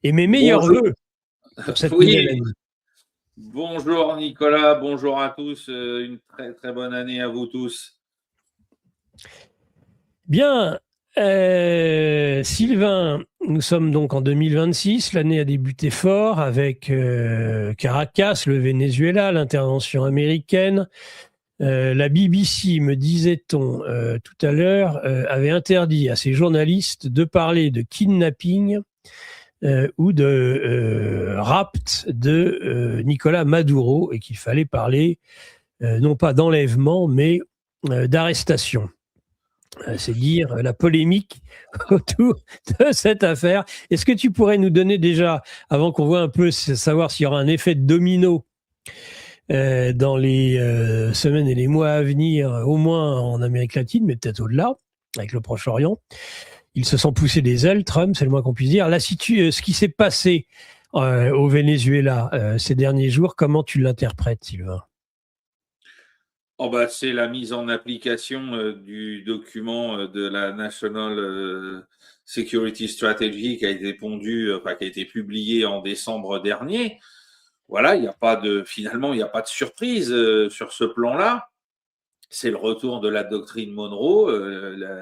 et mes meilleurs Bonjour. voeux pour cette nouvelle Oui, année. bonjour Nicolas, bonjour à tous, une très très bonne année à vous tous. Bien, Sylvain, nous sommes donc en 2026. L'année a débuté fort avec Caracas, le Venezuela, l'intervention américaine. La BBC, me disait-on tout à l'heure, avait interdit à ses journalistes de parler de kidnapping ou de rapt de Nicolas Maduro et qu'il fallait parler non pas d'enlèvement, mais d'arrestation. C'est dire la polémique autour de cette affaire. Est-ce que tu pourrais nous donner déjà, avant qu'on voit un peu savoir s'il y aura un effet de domino dans les semaines et les mois à venir, au moins en Amérique latine, mais peut-être au-delà, avec le Proche-Orient. Ils se sont poussés des ailes, Trump, c'est le moins qu'on puisse dire. Là, ce qui s'est passé au Venezuela ces derniers jours, comment tu l'interprètes, Sylvain? Oh bah, c'est la mise en application du document de la National Security Strategy qui a été qui a été publié en décembre dernier. Voilà, il n'y a pas de, finalement, il n'y a pas de surprise sur ce plan-là. C'est le retour de la doctrine Monroe.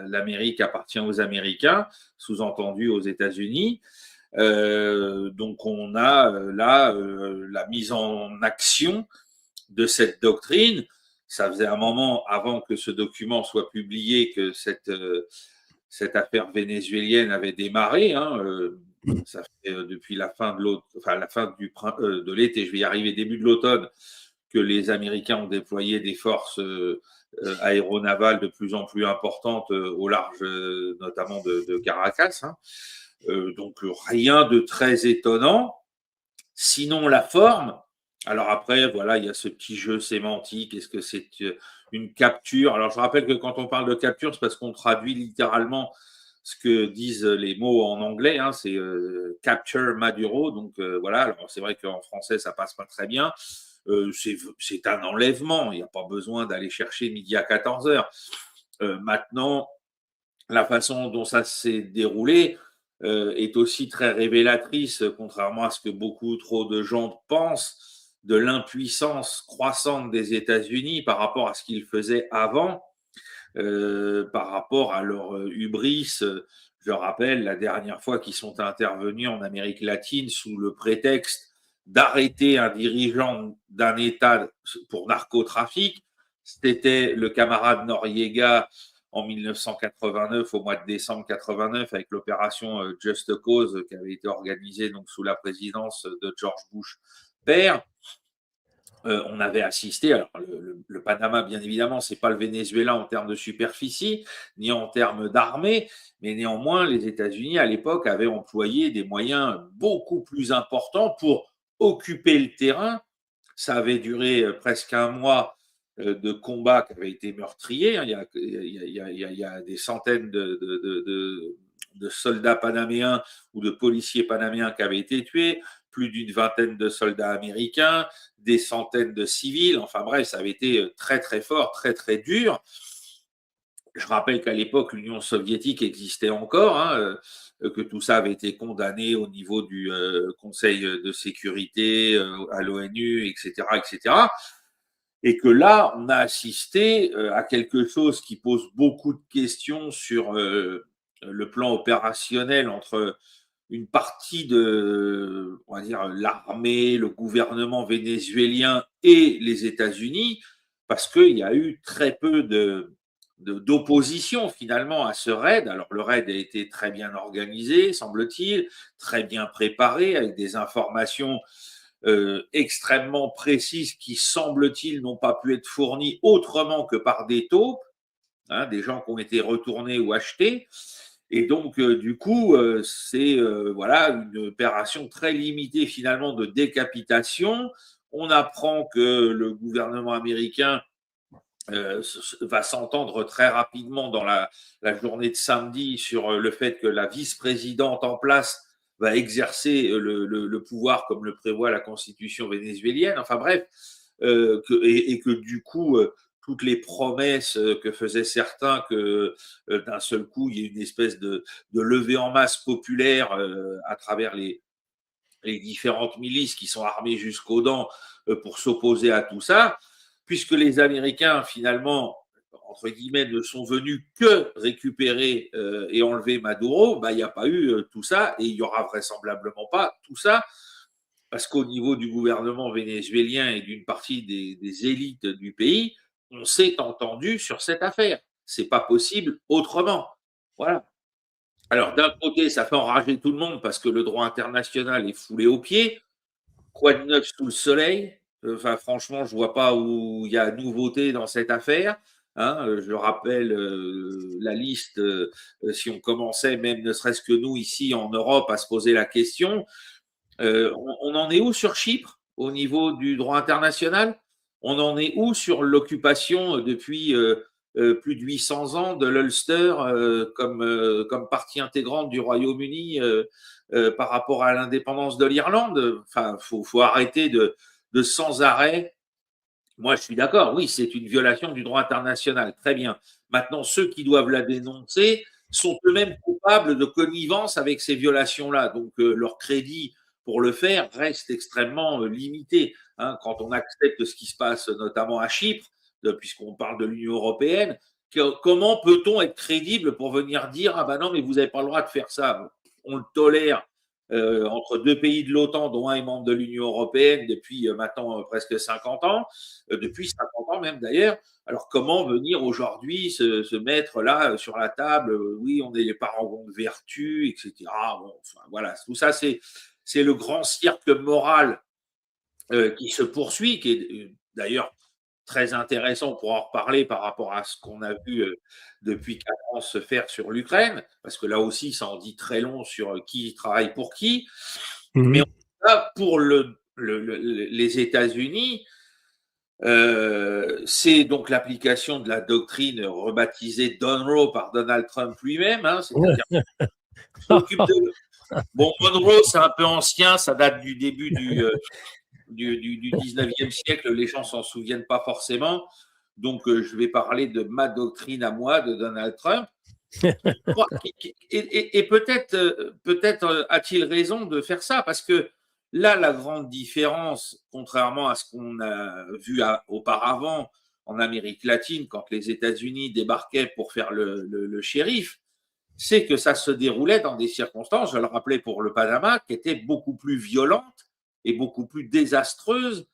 L'Amérique appartient aux Américains, sous-entendu aux États-Unis. Donc on a là la mise en action de cette doctrine. Ça faisait un moment avant que ce document soit publié que cette affaire vénézuélienne avait démarré. Ça fait depuis la fin de la fin de l'été, je vais y arriver, début de l'automne, que les Américains ont déployé des forces aéronavales de plus en plus importantes au large, notamment de Caracas. Donc rien de très étonnant. Sinon la forme. Alors après, voilà, il y a ce petit jeu sémantique. Est-ce que c'est une capture? Alors je rappelle que quand on parle de capture, c'est parce qu'on traduit littéralement ce que disent les mots en anglais. C'est capture Maduro. Donc voilà. Alors c'est vrai qu'en français ça passe pas très bien. C'est un enlèvement. Il n'y a pas besoin d'aller chercher midi à 14 heures. Maintenant, la façon dont ça s'est déroulé est aussi très révélatrice, contrairement à ce que beaucoup trop de gens pensent, de l'impuissance croissante des États-Unis par rapport à ce qu'ils faisaient avant, par rapport à leur hubris. Je rappelle la dernière fois qu'ils sont intervenus en Amérique latine sous le prétexte d'arrêter un dirigeant d'un État pour narcotrafic. C'était le camarade Noriega en 1989, au mois de décembre 89, avec l'opération Just Cause qui avait été organisée donc sous la présidence de George Bush père. On avait assisté, alors le Panama, bien évidemment, c'est pas le Venezuela en termes de superficie, ni en termes d'armée, mais néanmoins, les États-Unis, à l'époque, avaient employé des moyens beaucoup plus importants pour occuper le terrain. Ça avait duré presque un mois de combats qui avaient été meurtriers. Il y a des centaines de soldats panaméens ou de policiers panaméens qui avaient été tués, plus d'une vingtaine de soldats américains, des centaines de civils. Enfin bref, ça avait été très très fort, très très dur. Je rappelle qu'à l'époque, l'Union soviétique existait encore, que tout ça avait été condamné au niveau du Conseil de sécurité, à l'ONU, etc., etc. Et que là, on a assisté à quelque chose qui pose beaucoup de questions sur le plan opérationnel entre une partie de, on va dire, l'armée, le gouvernement vénézuélien et les États-Unis, parce qu'il y a eu très peu d'opposition finalement à ce raid. Alors le raid a été très bien organisé, semble-t-il, très bien préparé, avec des informations extrêmement précises qui, semble-t-il, n'ont pas pu être fournies autrement que par des taupes, des gens qui ont été retournés ou achetés. Et donc, du coup, c'est voilà une opération très limitée finalement de décapitation. On apprend que le gouvernement américain va s'entendre très rapidement dans la journée de samedi sur le fait que la vice-présidente en place va exercer le pouvoir comme le prévoit la constitution vénézuélienne. Enfin bref, et que du coup, toutes les promesses que faisaient certains que d'un seul coup, il y ait une espèce de levée en masse populaire à travers les différentes milices qui sont armées jusqu'aux dents pour s'opposer à tout ça, puisque les Américains, finalement, entre guillemets, ne sont venus que récupérer et enlever Maduro, il n'y a pas eu tout ça et il n'y aura vraisemblablement pas tout ça, parce qu'au niveau du gouvernement vénézuélien et d'une partie des élites du pays, on s'est entendu sur cette affaire. C'est pas possible autrement. Voilà. Alors, d'un côté, ça fait enrager tout le monde parce que le droit international est foulé aux pieds. Quoi de neuf sous le soleil? Enfin, franchement, je vois pas où il y a nouveauté dans cette affaire. Hein, je rappelle la liste, si on commençait, même ne serait-ce que nous, ici en Europe, à se poser la question. On en est où sur Chypre au niveau du droit international? On en est où sur l'occupation depuis plus de 800 ans de l'Ulster comme partie intégrante du Royaume-Uni par rapport à l'indépendance de l'Irlande? Enfin, faut arrêter de sans arrêt. Moi, je suis d'accord, oui, c'est une violation du droit international. Très bien. Maintenant, ceux qui doivent la dénoncer sont eux-mêmes coupables de connivence avec ces violations-là. Donc, leur crédit pour le faire reste extrêmement limité. Hein, quand on accepte ce qui se passe notamment à Chypre, puisqu'on parle de l'Union européenne, comment peut-on être crédible pour venir dire ah ben non, mais vous n'avez pas le droit de faire ça? On le tolère entre deux pays de l'OTAN, dont un est membre de l'Union européenne depuis maintenant presque 50 ans, depuis 50 ans même d'ailleurs. Alors comment venir aujourd'hui se mettre là sur la table, oui, on est les parangons de vertu, etc. Bon, enfin, voilà, tout ça, c'est le grand cirque moral qui se poursuit, qui est d'ailleurs très intéressant pour en reparler par rapport à ce qu'on a vu depuis 4 ans se faire sur l'Ukraine, parce que là aussi, ça en dit très long sur qui travaille pour qui. Mais pour les États-Unis, c'est donc l'application de la doctrine rebaptisée Monroe par Donald Trump lui-même, hein, c'est-à-dire s'occupe de... Bon, Monroe, c'est un peu ancien, ça date du début du 19e siècle, les gens s'en souviennent pas forcément. Donc, je vais parler de ma doctrine à moi, de Donald Trump. Et peut-être a-t-il raison de faire ça, parce que là, la grande différence, contrairement à ce qu'on a vu auparavant en Amérique latine, quand les États-Unis débarquaient pour faire le shérif, c'est que ça se déroulait dans des circonstances, je le rappelais pour le Panama, qui étaient beaucoup plus violentes et beaucoup plus désastreuses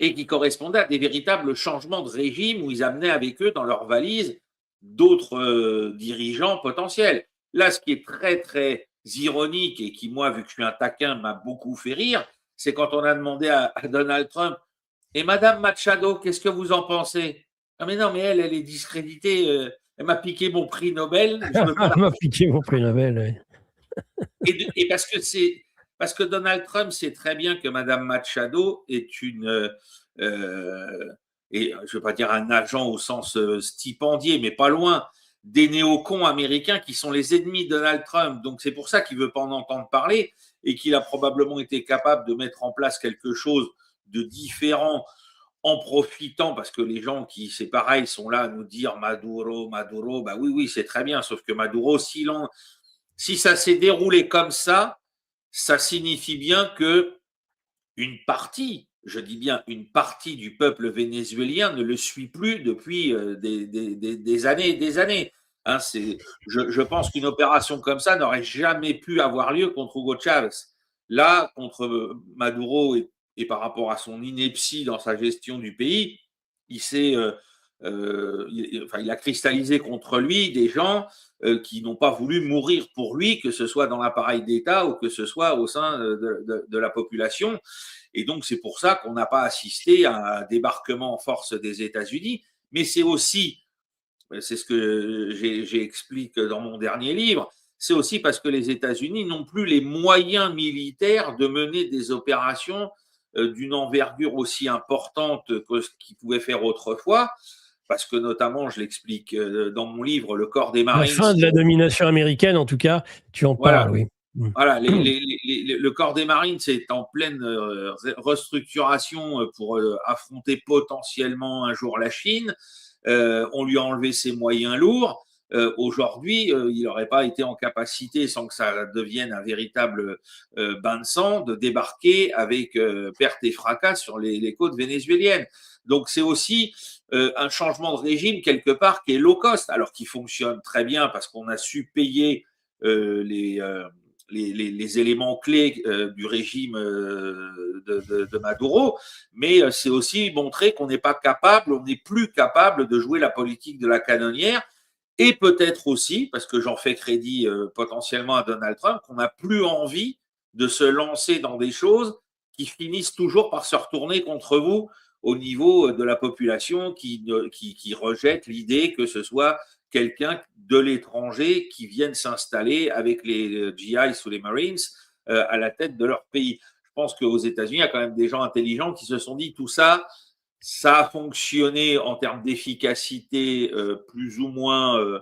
et qui correspondaient à des véritables changements de régime où ils amenaient avec eux dans leurs valises d'autres dirigeants potentiels. Là, ce qui est très, très ironique et qui, moi, vu que je suis un taquin, m'a beaucoup fait rire, c'est quand on a demandé à Donald Trump « Et Madame Machado, qu'est-ce que vous en pensez ?» Ah mais non, mais elle est discréditée. Elle m'a piqué mon prix Nobel. Elle m'a piqué mon prix Nobel, oui. Et parce que Donald Trump sait très bien que Madame Machado est une... et je ne veux pas dire un agent au sens stipendié, mais pas loin, des néocons américains qui sont les ennemis de Donald Trump. Donc c'est pour ça qu'il ne veut pas en entendre parler et qu'il a probablement été capable de mettre en place quelque chose de différent en profitant, parce que les gens qui, c'est pareil, sont là à nous dire Maduro, Maduro, bah oui, c'est très bien, sauf que Maduro, si ça s'est déroulé comme ça signifie bien que une partie, je dis bien une partie du peuple vénézuélien ne le suit plus depuis des années et des années. Hein, je pense qu'une opération comme ça n'aurait jamais pu avoir lieu contre Hugo Chavez. Là, contre Maduro et par rapport à son ineptie dans sa gestion du pays, il a cristallisé contre lui des gens qui n'ont pas voulu mourir pour lui, que ce soit dans l'appareil d'État ou que ce soit au sein de la population. Et donc, c'est pour ça qu'on n'a pas assisté à un débarquement en force des États-Unis. Mais c'est aussi, c'est ce que j'explique dans mon dernier livre, c'est aussi parce que les États-Unis n'ont plus les moyens militaires de mener des opérations d'une envergure aussi importante que ce qu'ils pouvaient faire autrefois. Parce que notamment, je l'explique dans mon livre, le corps des Marines. La fin de la domination américaine, en tout cas, tu en parles, oui. Voilà, le corps des Marines est en pleine restructuration pour affronter potentiellement un jour la Chine. On lui a enlevé ses moyens lourds. aujourd'hui, il n'aurait pas été en capacité, sans que ça devienne un véritable bain de sang, de débarquer avec perte et fracas sur les côtes vénézuéliennes. Donc c'est aussi un changement de régime quelque part qui est low cost, alors qui fonctionne très bien parce qu'on a su payer les éléments clés du régime de Maduro, mais c'est aussi montrer qu'on n'est pas capable, on n'est plus capable de jouer la politique de la canonnière, et peut-être aussi, parce que j'en fais crédit potentiellement à Donald Trump, qu'on n'a plus envie de se lancer dans des choses qui finissent toujours par se retourner contre vous au niveau de la population qui rejette l'idée que ce soit quelqu'un de l'étranger qui vienne s'installer avec les GIs ou les Marines à la tête de leur pays. Je pense qu'aux États-Unis, il y a quand même des gens intelligents qui se sont dit tout ça, ça a fonctionné en termes d'efficacité plus ou moins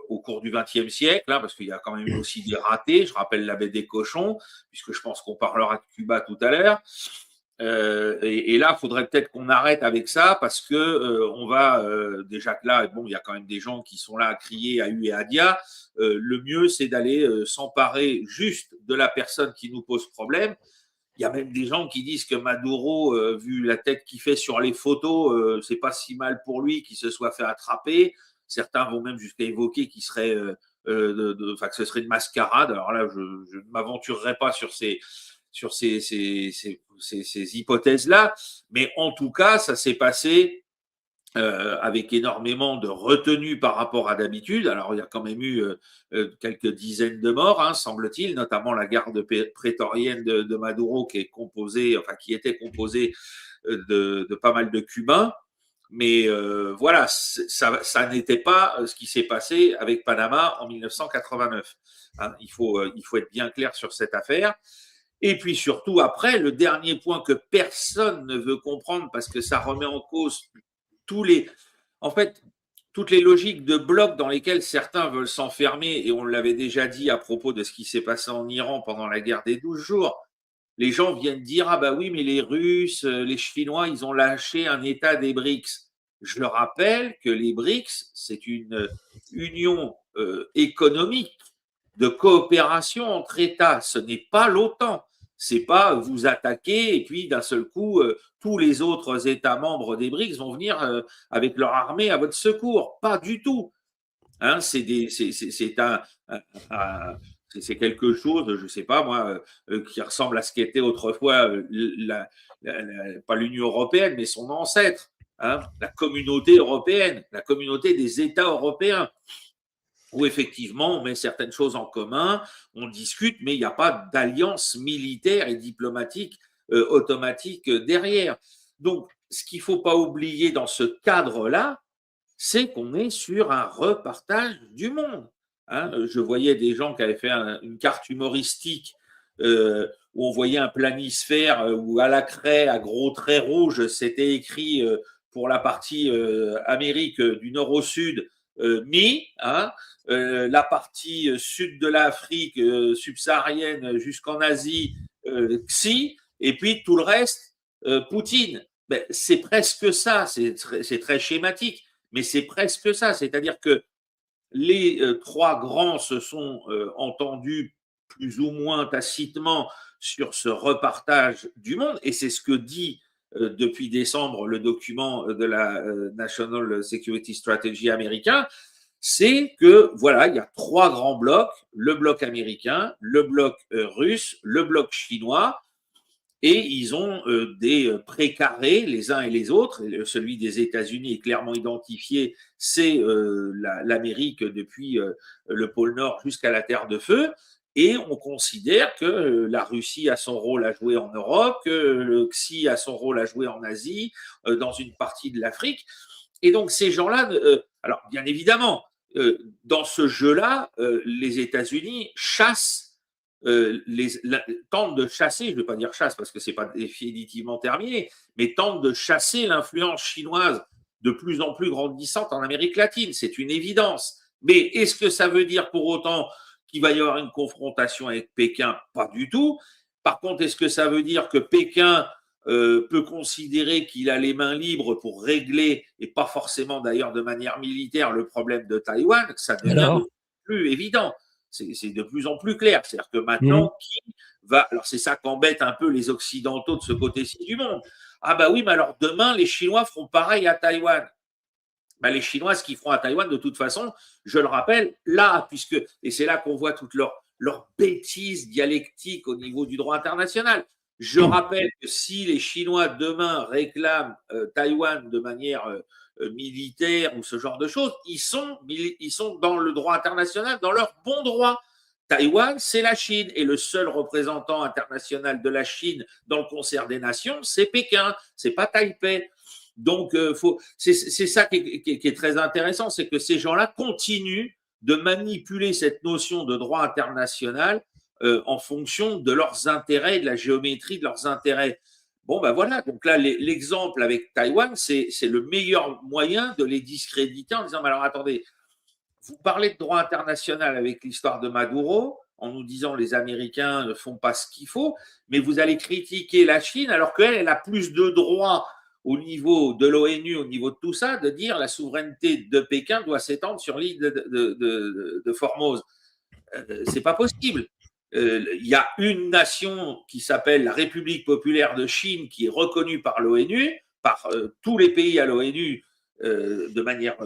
au cours du XXe siècle, hein, parce qu'il y a quand même eu aussi des ratés. Je rappelle la baie des cochons, puisque je pense qu'on parlera de Cuba tout à l'heure. Et là, il faudrait peut-être qu'on arrête avec ça parce que on va déjà que là, bon, il y a quand même des gens qui sont là à crier à U et à Dia. Le mieux, c'est d'aller s'emparer juste de la personne qui nous pose problème. Il y a même des gens qui disent que Maduro, vu la tête qu'il fait sur les photos, c'est pas si mal pour lui qu'il se soit fait attraper. Certains vont même jusqu'à évoquer qu'il serait, que ce serait une mascarade. Alors là, je ne m'aventurerai pas sur ces hypothèses-là, mais en tout cas, ça s'est passé avec énormément de retenue par rapport à d'habitude. Alors, il y a quand même eu quelques dizaines de morts, hein, semble-t-il, notamment la garde prétorienne de Maduro qui était composée de pas mal de Cubains. Mais voilà, ça n'était pas ce qui s'est passé avec Panama en 1989. Hein, il faut être bien clair sur cette affaire. Et puis surtout, après, le dernier point que personne ne veut comprendre parce que ça remet en cause toutes les logiques de blocs dans lesquelles certains veulent s'enfermer, et on l'avait déjà dit à propos de ce qui s'est passé en Iran pendant la guerre des 12 jours. Les gens viennent dire, ah bah oui, mais les Russes, les Chinois, ils ont lâché un État des BRICS. Je le rappelle que les BRICS, c'est une union économique de coopération entre États. Ce n'est pas l'OTAN. C'est pas vous attaquer et puis d'un seul coup, tous les autres États membres des BRICS vont venir avec leur armée à votre secours. Pas du tout. Hein, c'est quelque chose, je ne sais pas moi, qui ressemble à ce qu'était autrefois pas l'Union européenne, mais son ancêtre, hein, la communauté européenne, la communauté des États européens, où effectivement on met certaines choses en commun, on discute, mais il n'y a pas d'alliance militaire et diplomatique automatique derrière. Donc, ce qu'il ne faut pas oublier dans ce cadre-là, c'est qu'on est sur un repartage du monde. Hein, je voyais des gens qui avaient fait une carte humoristique où on voyait un planisphère où à la craie, à gros traits rouges, c'était écrit pour la partie Amérique du nord au sud, mi, hein, la partie sud de l'Afrique subsaharienne jusqu'en Asie, xi, et puis tout le reste, Poutine. Ben, c'est presque ça, c'est très schématique, mais c'est presque ça. C'est-à-dire que les trois grands se sont entendus plus ou moins tacitement sur ce repartage du monde, et c'est ce que dit depuis décembre le document de la National Security Strategy américain, c'est que voilà, il y a trois grands blocs, le bloc américain, le bloc russe, le bloc chinois, et ils ont des précarés les uns et les autres. Celui des États-Unis est clairement identifié, c'est l'Amérique depuis le pôle Nord jusqu'à la Terre de Feu. Et on considère que la Russie a son rôle à jouer en Europe, que le Xi a son rôle à jouer en Asie, dans une partie de l'Afrique. Et donc ces gens-là, alors bien évidemment, dans ce jeu-là, les États-Unis tentent de chasser, je ne veux pas dire chasse parce que ce n'est pas définitivement terminé, mais tentent de chasser l'influence chinoise de plus en plus grandissante en Amérique latine. C'est une évidence. Mais est-ce que ça veut dire pour autant qu'il va y avoir une confrontation avec Pékin? Pas du tout. Par contre, est-ce que ça veut dire que Pékin peut considérer qu'il a les mains libres pour régler, et pas forcément d'ailleurs de manière militaire, le problème de Taïwan, ça devient de plus évident. C'est de plus en plus clair. C'est-à-dire que maintenant, qui va. Alors, c'est ça qu'embête un peu les Occidentaux de ce côté-ci du monde. Ah, bah oui, mais alors demain, les Chinois feront pareil à Taïwan. Ben, les Chinois, ce qu'ils feront à Taïwan, de toute façon, je le rappelle, là, puisque, et c'est là qu'on voit toute leur bêtise dialectique au niveau du droit international. Je rappelle que si les Chinois demain réclament Taïwan de manière militaire ou ce genre de choses, ils sont dans le droit international, dans leur bon droit. Taïwan, c'est la Chine et le seul représentant international de la Chine dans le concert des nations, c'est Pékin, c'est pas Taipei. Donc, c'est ça qui est très intéressant, c'est que ces gens-là continuent de manipuler cette notion de droit international en fonction de leurs intérêts, de la géométrie de leurs intérêts. Bon, ben voilà, donc là, l'exemple avec Taïwan, c'est le meilleur moyen de les discréditer en disant, mais alors attendez, vous parlez de droit international avec l'histoire de Maduro, en nous disant les Américains ne font pas ce qu'il faut, mais vous allez critiquer la Chine alors qu'elle, elle a plus de droits au niveau de l'ONU, au niveau de tout ça, de dire la souveraineté de Pékin doit s'étendre sur l'île de Formose. C'est pas possible. Il y a une nation qui s'appelle la République populaire de Chine qui est reconnue par l'ONU, par tous les pays à l'ONU de manière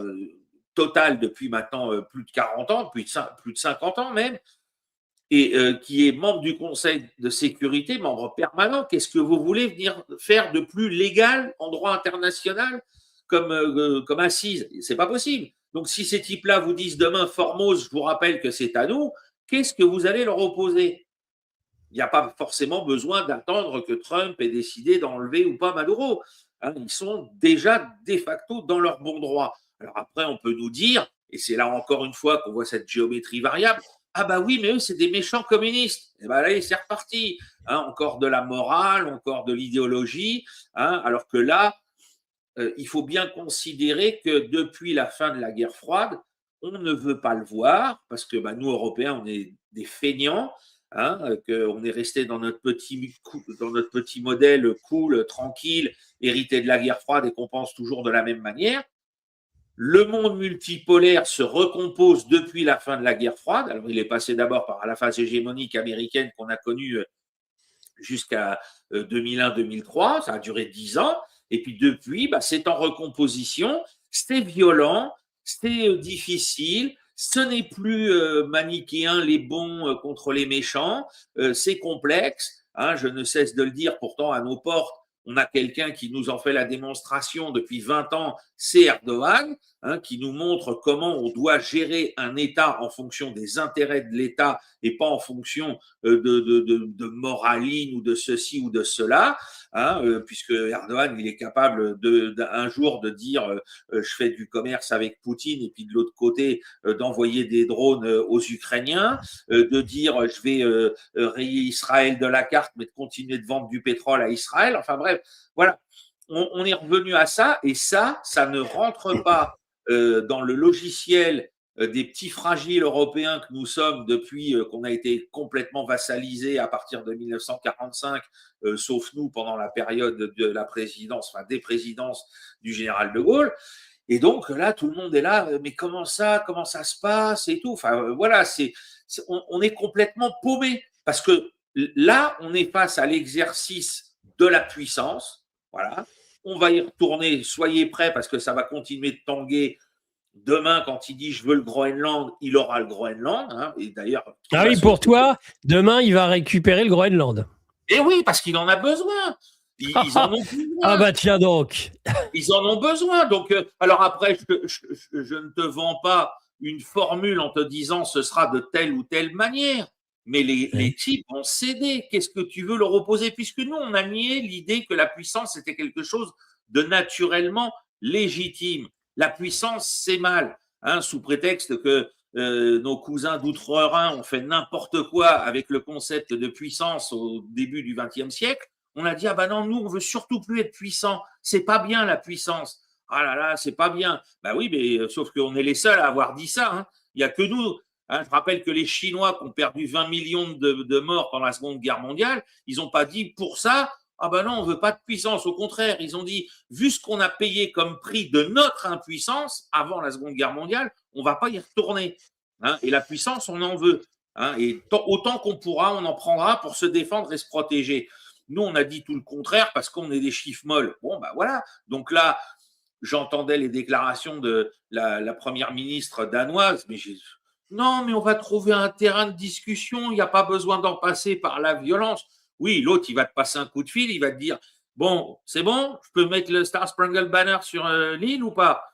totale depuis maintenant plus de 40 ans, plus de 50 ans même, et qui est membre du Conseil de sécurité, membre permanent. Qu'est-ce que vous voulez venir faire de plus légal en droit international comme assise? C'est pas possible. Donc, si ces types-là vous disent demain Formose, je vous rappelle que c'est à nous, qu'est-ce que vous allez leur opposer? Il n'y a pas forcément besoin d'attendre que Trump ait décidé d'enlever ou pas Maduro. Hein, ils sont déjà de facto dans leur bon droit. Alors après, on peut nous dire, et c'est là encore une fois qu'on voit cette géométrie variable, ah bah oui, mais eux, c'est des méchants communistes. Et bien là, c'est reparti. Hein, encore de la morale, encore de l'idéologie. Hein, alors que là, il faut bien considérer que depuis la fin de la guerre froide, on ne veut pas le voir parce que bah, nous, Européens, on est des feignants. Hein, qu'on est resté dans notre petit modèle cool, tranquille, hérité de la guerre froide et qu'on pense toujours de la même manière. Le monde multipolaire se recompose depuis la fin de la guerre froide. Alors, il est passé d'abord par la phase hégémonique américaine qu'on a connue jusqu'à 2001-2003. Ça a duré 10 ans. Et puis, depuis, bah, c'est en recomposition. C'est violent, c'est difficile. Ce n'est plus manichéen, les bons contre les méchants. C'est complexe. Hein, je ne cesse de le dire, pourtant, à nos portes, on a quelqu'un qui nous en fait la démonstration depuis 20 ans, c'est Erdogan, hein, qui nous montre comment on doit gérer un État en fonction des intérêts de l'État et pas en fonction de moraline ou de ceci ou de cela, hein, puisque Erdogan, il est capable un jour de dire je fais du commerce avec Poutine et puis de l'autre côté d'envoyer des drones aux Ukrainiens, de dire je vais rayer Israël de la carte mais de continuer de vendre du pétrole à Israël. Enfin bref, voilà, on est revenu à ça et ça ne rentre pas dans le logiciel des petits fragiles européens que nous sommes depuis qu'on a été complètement vassalisés à partir de 1945, sauf nous pendant la période de la présidence, enfin des présidences du général de Gaulle. Et donc là, tout le monde est là, mais comment ça se passe et tout. Enfin voilà, on est complètement paumé parce que là, on est face à l'exercice de la puissance. Voilà, on va y retourner. Soyez prêts parce que ça va continuer de tanguer. Demain, quand il dit je veux le Groenland, il aura le Groenland. Hein, et d'ailleurs, ah oui, pour toi, demain, il va récupérer le Groenland. Et oui, parce qu'il en a besoin. Ils en ont besoin. Ah bah tiens donc. Ils en ont besoin. Donc, alors après, je ne te vends pas une formule en te disant ce sera de telle ou telle manière. Mais les types vont céder. Qu'est-ce que tu veux leur opposer? Puisque nous, on a nié l'idée que la puissance était quelque chose de naturellement légitime. La puissance, c'est mal, hein, sous prétexte que nos cousins d'outre-Rhin ont fait n'importe quoi avec le concept de puissance au début du XXe siècle. On a dit, ah ben non, nous, on veut surtout plus être puissant. C'est pas bien, la puissance. Ah là là, c'est pas bien. Ben oui, mais sauf qu'on est les seuls à avoir dit ça. Hein. Il n'y a que nous. Hein. Je rappelle que les Chinois qui ont perdu 20 millions de morts pendant la Seconde Guerre mondiale, ils n'ont pas dit pour ça, ah ben non, on veut pas de puissance. Au contraire, ils ont dit, vu ce qu'on a payé comme prix de notre impuissance avant la Seconde Guerre mondiale, on va pas y retourner. Hein, et la puissance, on en veut. Hein, et autant qu'on pourra, on en prendra pour se défendre et se protéger. Nous, on a dit tout le contraire parce qu'on est des chiffres molles. Bon, ben voilà. Donc là, j'entendais les déclarations de la première ministre danoise, mais non, mais on va trouver un terrain de discussion, il n'y a pas besoin d'en passer par la violence. Oui, l'autre, il va te passer un coup de fil, il va te dire, bon, c'est bon, je peux mettre le Star Spangled Banner sur l'île ou pas?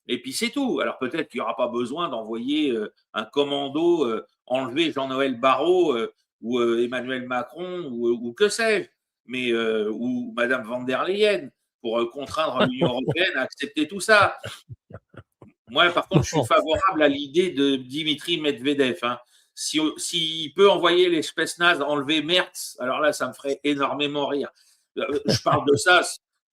Et puis c'est tout. Alors peut-être qu'il n'y aura pas besoin d'envoyer un commando enlever Jean-Noël Barrot ou Emmanuel Macron ou que sais-je, mais ou Madame van der Leyen pour contraindre l'Union européenne à accepter tout ça. Moi, par contre, je suis favorable à l'idée de Dimitri Medvedev. Hein. S'il peut envoyer l'espèce naze enlever Merz, alors là, ça me ferait énormément rire. Je parle de ça,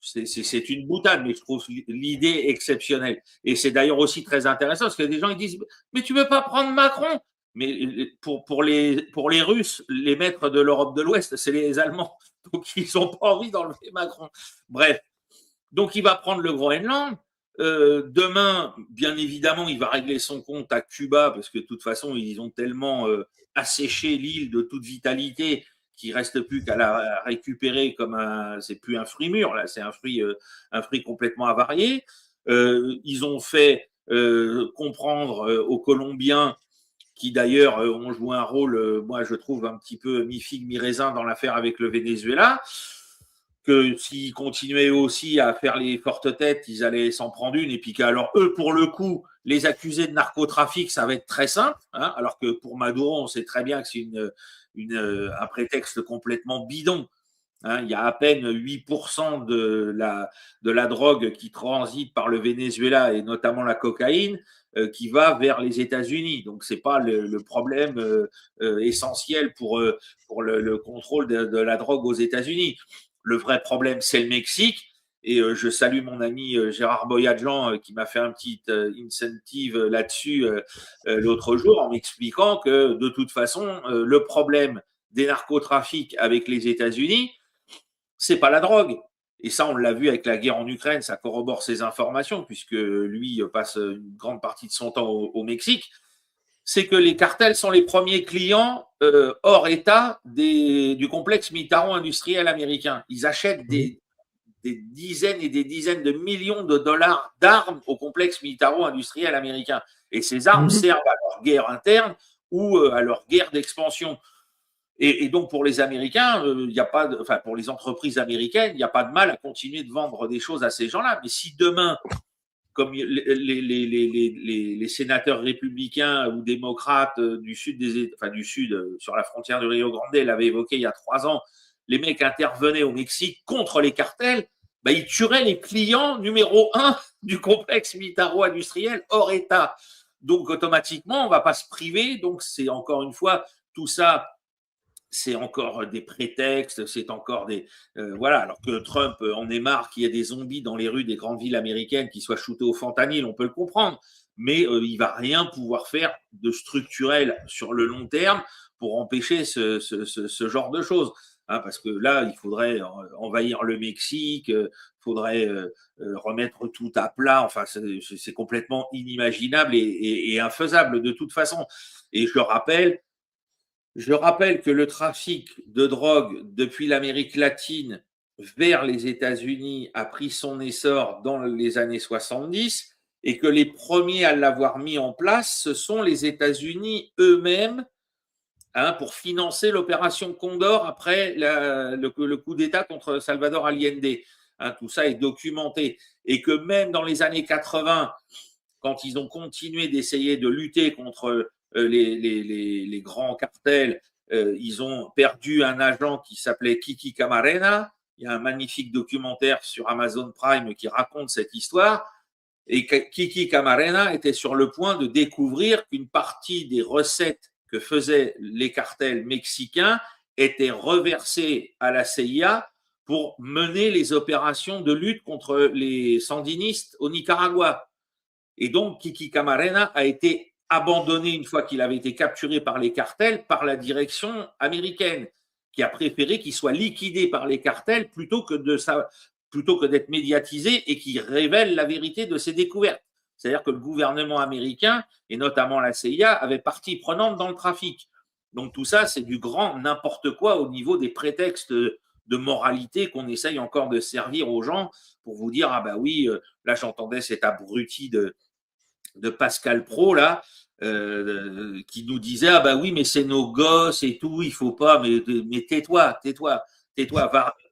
c'est une boutade, mais je trouve l'idée exceptionnelle. Et c'est d'ailleurs aussi très intéressant parce que des gens ils disent mais tu veux pas prendre Macron? Mais pour les Russes, les maîtres de l'Europe de l'Ouest, c'est les Allemands. Donc ils n'ont pas envie d'enlever Macron. Bref, donc il va prendre le Groenland. Demain, bien évidemment, il va régler son compte à Cuba parce que de toute façon, ils ont tellement asséché l'île de toute vitalité qu'il reste plus qu'à la récupérer comme c'est plus un fruit mûr là, c'est un fruit complètement avarié. Ils ont fait comprendre aux Colombiens qui d'ailleurs ont joué un rôle, moi je trouve un petit peu mi-figue mi-raisin dans l'affaire avec le Venezuela, que s'ils continuaient aussi à faire les fortes têtes, ils allaient s'en prendre une, et puis qu'alors eux, pour le coup, les accusés de narcotrafic, ça va être très simple, hein, alors que pour Maduro, on sait très bien que c'est un prétexte complètement bidon. Hein, il y a à peine 8% de la drogue qui transite par le Venezuela, et notamment la cocaïne, qui va vers les États-Unis. Donc, ce n'est pas le problème essentiel pour le contrôle de la drogue aux États-Unis. Le vrai problème, c'est le Mexique. Et je salue mon ami Gérard Boyadjian qui m'a fait un petit incentive là-dessus l'autre jour en m'expliquant que de toute façon, le problème des narcotrafics avec les États-Unis, c'est pas la drogue. Et ça, on l'a vu avec la guerre en Ukraine, ça corrobore ces informations, puisque lui passe une grande partie de son temps au Mexique. C'est que les cartels sont les premiers clients hors État du complexe militaro-industriel américain. Ils achètent des dizaines et des dizaines de millions de dollars d'armes au complexe militaro-industriel américain. Et ces armes servent à leur guerre interne ou à leur guerre d'expansion. Et donc, pour les Américains, pour les entreprises américaines, il n'y a pas de mal à continuer de vendre des choses à ces gens-là. Mais si demain, comme les sénateurs républicains ou démocrates du sud, sur la frontière du Rio Grande, l'avaient évoqué il y a 3 ans, les mecs intervenaient au Mexique contre les cartels, ils tueraient les clients numéro 1 du complexe militaro-industriel hors État. Donc, automatiquement, on ne va pas se priver. Donc, c'est encore une fois, tout ça, c'est encore des prétextes, c'est encore des voilà. Alors que Trump en est marre qu'il y ait des zombies dans les rues des grandes villes américaines qui soient shootés au fentanyl, on peut le comprendre, mais il va rien pouvoir faire de structurel sur le long terme pour empêcher ce genre de choses. Hein, parce que là, il faudrait envahir le Mexique, faudrait remettre tout à plat. Enfin, c'est complètement inimaginable et infaisable de toute façon. Et je rappelle que le trafic de drogue depuis l'Amérique latine vers les États-Unis a pris son essor dans les années 70 et que les premiers à l'avoir mis en place, ce sont les États-Unis eux-mêmes, hein, pour financer l'opération Condor après le coup d'État contre Salvador Allende. Hein, tout ça est documenté. Et que même dans les années 80, quand ils ont continué d'essayer de lutter contre les grands cartels, ils ont perdu un agent qui s'appelait Kiki Camarena. Il y a un magnifique documentaire sur Amazon Prime qui raconte cette histoire. Et Kiki Camarena était sur le point de découvrir qu'une partie des recettes que faisaient les cartels mexicains étaient reversées à la CIA pour mener les opérations de lutte contre les sandinistes au Nicaragua. Et donc, Kiki Camarena a été abandonné une fois qu'il avait été capturé par les cartels par la direction américaine. qui a préféré qu'il soit liquidé par les cartels plutôt que d'être médiatisé et qui révèle la vérité de ses découvertes. C'est-à-dire que le gouvernement américain, et notamment la CIA, avait partie prenante dans le trafic. Donc tout ça, c'est du grand n'importe quoi au niveau des prétextes de moralité qu'on essaye encore de servir aux gens pour vous dire, ah bah oui, là j'entendais cet abruti de Pascal Praud, là, qui nous disait, ah bah oui, mais c'est nos gosses et tout, il faut pas, mais tais-toi,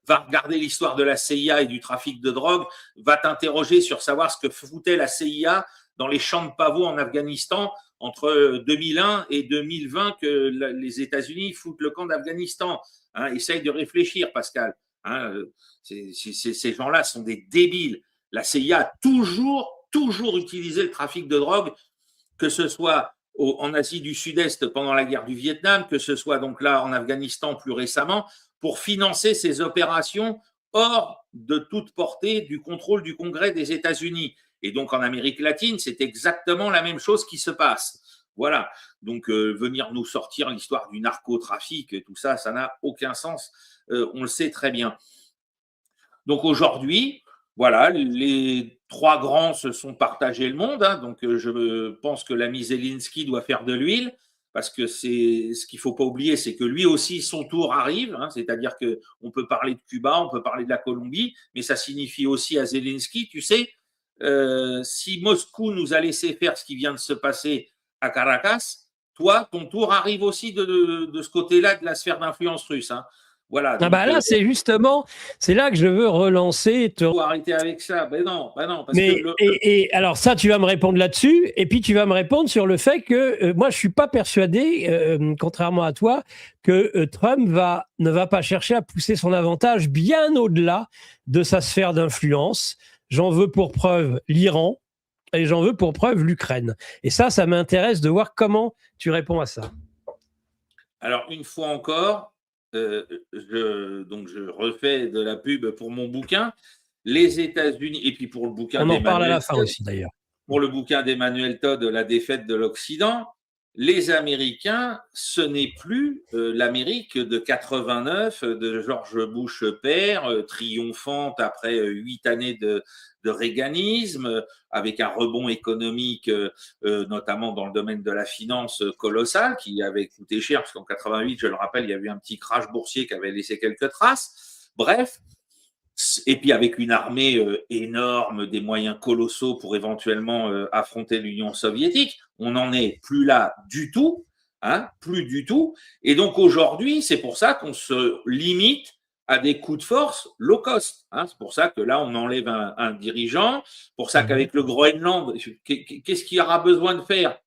va regarder l'histoire de la CIA et du trafic de drogue, va t'interroger sur savoir ce que foutait la CIA dans les champs de pavots en Afghanistan entre 2001 et 2020 que les États-Unis foutent le camp d'Afghanistan. Hein, essaye de réfléchir, Pascal. Hein, ces gens-là sont des débiles. La CIA a toujours utilisé le trafic de drogue, que ce soit en Asie du Sud-Est pendant la guerre du Vietnam, que ce soit donc là en Afghanistan plus récemment, pour financer ces opérations hors de toute portée du contrôle du Congrès des États-Unis. Et donc en Amérique latine, c'est exactement la même chose qui se passe. Voilà. Donc venir nous sortir l'histoire du narcotrafic, tout ça, ça n'a aucun sens. On le sait très bien. Donc aujourd'hui, voilà, les trois grands se sont partagés le monde. Hein, donc je pense que l'ami Zelensky doit faire de l'huile, parce que c'est ce qu'il ne faut pas oublier, c'est que lui aussi, son tour arrive. Hein, c'est-à-dire qu'on peut parler de Cuba, on peut parler de la Colombie, mais ça signifie aussi à Zelensky, tu sais, si Moscou nous a laissé faire ce qui vient de se passer à Caracas, toi, ton tour arrive aussi de ce côté-là de la sphère d'influence russe. Hein. Voilà. Donc, là, c'est justement, c'est là que je veux relancer. Il faut arrêter avec ça. Ben non. Parce que alors ça, tu vas me répondre là-dessus, et puis tu vas me répondre sur le fait que moi, je suis pas persuadé, contrairement à toi, que Trump ne va pas chercher à pousser son avantage bien au-delà de sa sphère d'influence. J'en veux pour preuve l'Iran et j'en veux pour preuve l'Ukraine. Et ça m'intéresse de voir comment tu réponds à ça. Alors, une fois encore, je refais de la pub pour mon bouquin. Les États-Unis, et puis pour le bouquin d'Emmanuel Todd. On en parle à la fin aussi, d'ailleurs. Pour le bouquin d'Emmanuel Todd, La défaite de l'Occident, les Américains, ce n'est plus l'Amérique de 89, de George Bush père, triomphante après 8 années de réaganisme, avec un rebond économique, notamment dans le domaine de la finance colossal, qui avait coûté cher, parce qu'en 88, je le rappelle, il y a eu un petit crash boursier qui avait laissé quelques traces. Bref, et puis avec une armée énorme, des moyens colossaux pour éventuellement affronter l'Union soviétique, on n'en est plus là du tout, hein, plus du tout. Et donc aujourd'hui, c'est pour ça qu'on se limite à des coups de force low cost. Hein. C'est pour ça que là, on enlève un dirigeant, pour ça qu'avec le Groenland, qu'est-ce qu'il y aura besoin de faire?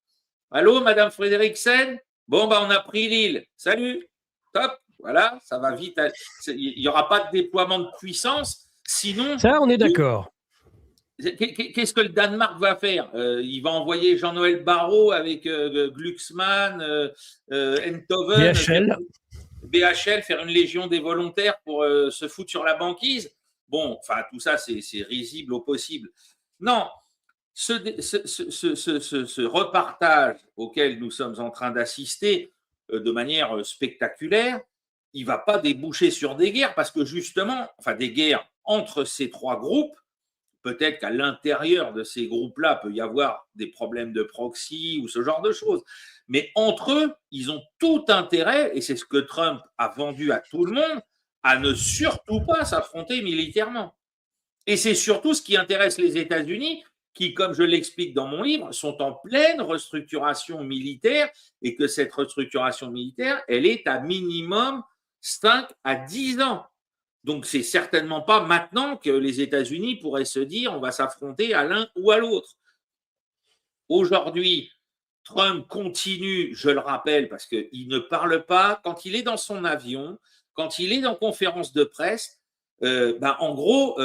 Allô, Madame Frederiksen? Bon, on a pris l'île. Salut, top. Voilà, ça va vite. Il n'y aura pas de déploiement de puissance. Sinon. Ça, on est d'accord. Qu'est-ce que le Danemark va faire? Il va envoyer Jean-Noël Barrot avec Glucksmann, Enthoven, BHL, faire une légion des volontaires pour se foutre sur la banquise. Bon, enfin, tout ça, c'est risible au possible. Non, ce repartage auquel nous sommes en train d'assister de manière spectaculaire, il ne va pas déboucher sur des guerres, parce que justement, enfin des guerres entre ces trois groupes, peut-être qu'à l'intérieur de ces groupes-là, peut y avoir des problèmes de proxy ou ce genre de choses. Mais entre eux, ils ont tout intérêt, et c'est ce que Trump a vendu à tout le monde, à ne surtout pas s'affronter militairement. Et c'est surtout ce qui intéresse les États-Unis, qui, comme je l'explique dans mon livre, sont en pleine restructuration militaire, et que cette restructuration militaire, elle est à minimum 5 à 10 ans. Donc, c'est certainement pas maintenant que les États-Unis pourraient se dire on va s'affronter à l'un ou à l'autre. Aujourd'hui, Trump continue, je le rappelle, parce qu'il ne parle pas, quand il est dans son avion, quand il est en conférence de presse, en gros,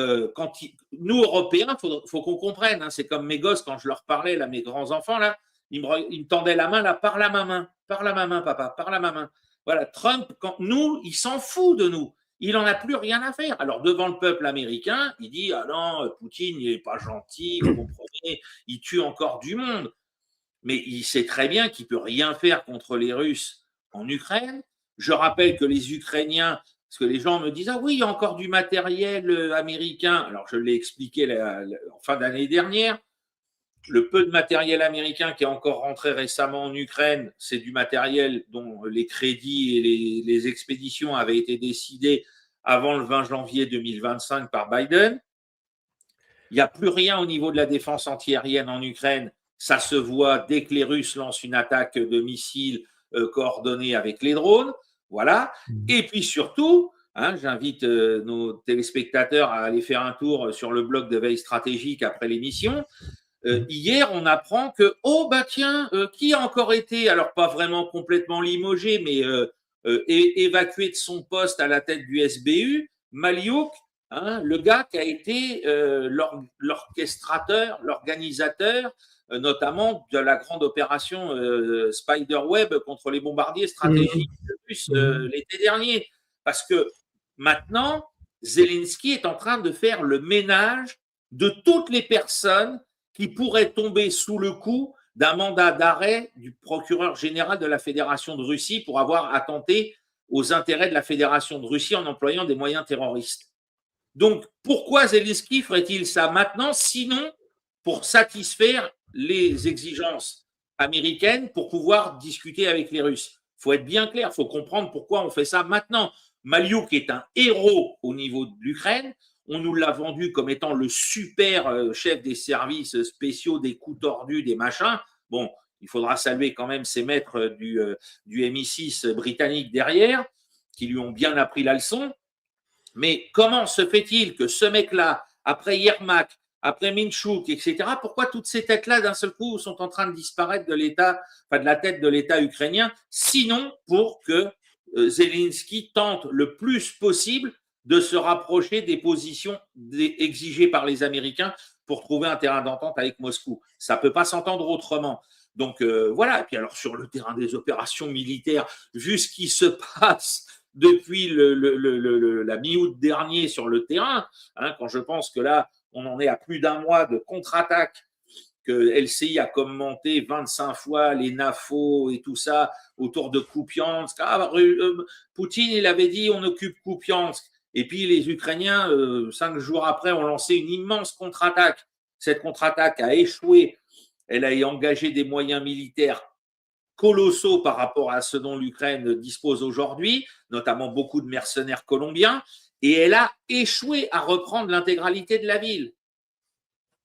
nous, Européens, faut qu'on comprenne, hein, c'est comme mes gosses, quand je leur parlais, là, mes grands-enfants, là, ils me tendaient la main, là, parle à ma main, papa, parle à ma main. Voilà, Trump, nous, il s'en fout de nous. Il n'en a plus rien à faire. Alors, devant le peuple américain, il dit « Ah non, Poutine, il n'est pas gentil, vous comprenez, il tue encore du monde. » Mais il sait très bien qu'il ne peut rien faire contre les Russes en Ukraine, Je rappelle que les Ukrainiens, parce que les gens me disent « Ah oui, il y a encore du matériel américain ». Alors, je l'ai expliqué en fin d'année dernière. Le peu de matériel américain qui est encore rentré récemment en Ukraine, c'est du matériel dont les crédits et les expéditions avaient été décidés avant le 20 janvier 2025 par Biden. Il n'y a plus rien au niveau de la défense antiaérienne en Ukraine. Ça se voit dès que les Russes lancent une attaque de missiles coordonnée avec les drones. Voilà. Et puis surtout, j'invite nos téléspectateurs à aller faire un tour sur le blog de Veille Stratégique après l'émission. Hier, on apprend que, qui a encore été, alors pas vraiment complètement limogé, mais évacué de son poste à la tête du SBU, Maliouk, le gars qui a été l'orchestrateur, l'organisateur, notamment de la grande opération Spiderweb contre les bombardiers stratégiques russes l'été dernier. Parce que maintenant, Zelensky est en train de faire le ménage de toutes les personnes qui pourrait tomber sous le coup d'un mandat d'arrêt du procureur général de la Fédération de Russie pour avoir attenté aux intérêts de la Fédération de Russie en employant des moyens terroristes. Donc, pourquoi Zelensky ferait-il ça maintenant, sinon pour satisfaire les exigences américaines pour pouvoir discuter avec les Russes? Il faut être bien clair, il faut comprendre pourquoi on fait ça maintenant. Maliouk est un héros au niveau de l'Ukraine. On nous l'a vendu comme étant le super chef des services spéciaux, des coups tordus, des machins. Bon, il faudra saluer quand même ces maîtres du MI6 britannique derrière, qui lui ont bien appris la leçon. Mais comment se fait-il que ce mec-là, après Yermak, après Minchuk, etc., pourquoi toutes ces têtes-là, d'un seul coup, sont en train de disparaître de l'État, enfin de la tête de l'État ukrainien, sinon pour que Zelensky tente le plus possible de se rapprocher des positions exigées par les Américains pour trouver un terrain d'entente avec Moscou. Ça ne peut pas s'entendre autrement. Donc voilà, et puis alors sur le terrain des opérations militaires, vu ce qui se passe depuis la mi-août dernier sur le terrain, quand je pense que là, on en est à plus d'un mois de contre-attaque, que LCI a commenté 25 fois les NAFO et tout ça autour de Kupiansk. Poutine, il avait dit on occupe Kupiansk. Et puis les Ukrainiens, 5 jours après, ont lancé une immense contre-attaque. Cette contre-attaque a échoué. Elle a engagé des moyens militaires colossaux par rapport à ce dont l'Ukraine dispose aujourd'hui, notamment beaucoup de mercenaires colombiens, et elle a échoué à reprendre l'intégralité de la ville.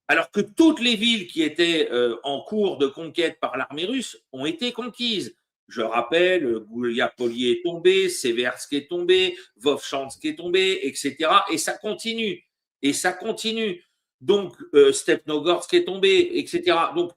Alors que toutes les villes qui étaient en cours de conquête par l'armée russe ont été conquises. Je rappelle, Gouliapoli est tombé, Seversk est tombé, Vovchansk est tombé, etc. Et ça continue. Et ça continue. Donc, Stepnogorsk est tombé, etc. Donc,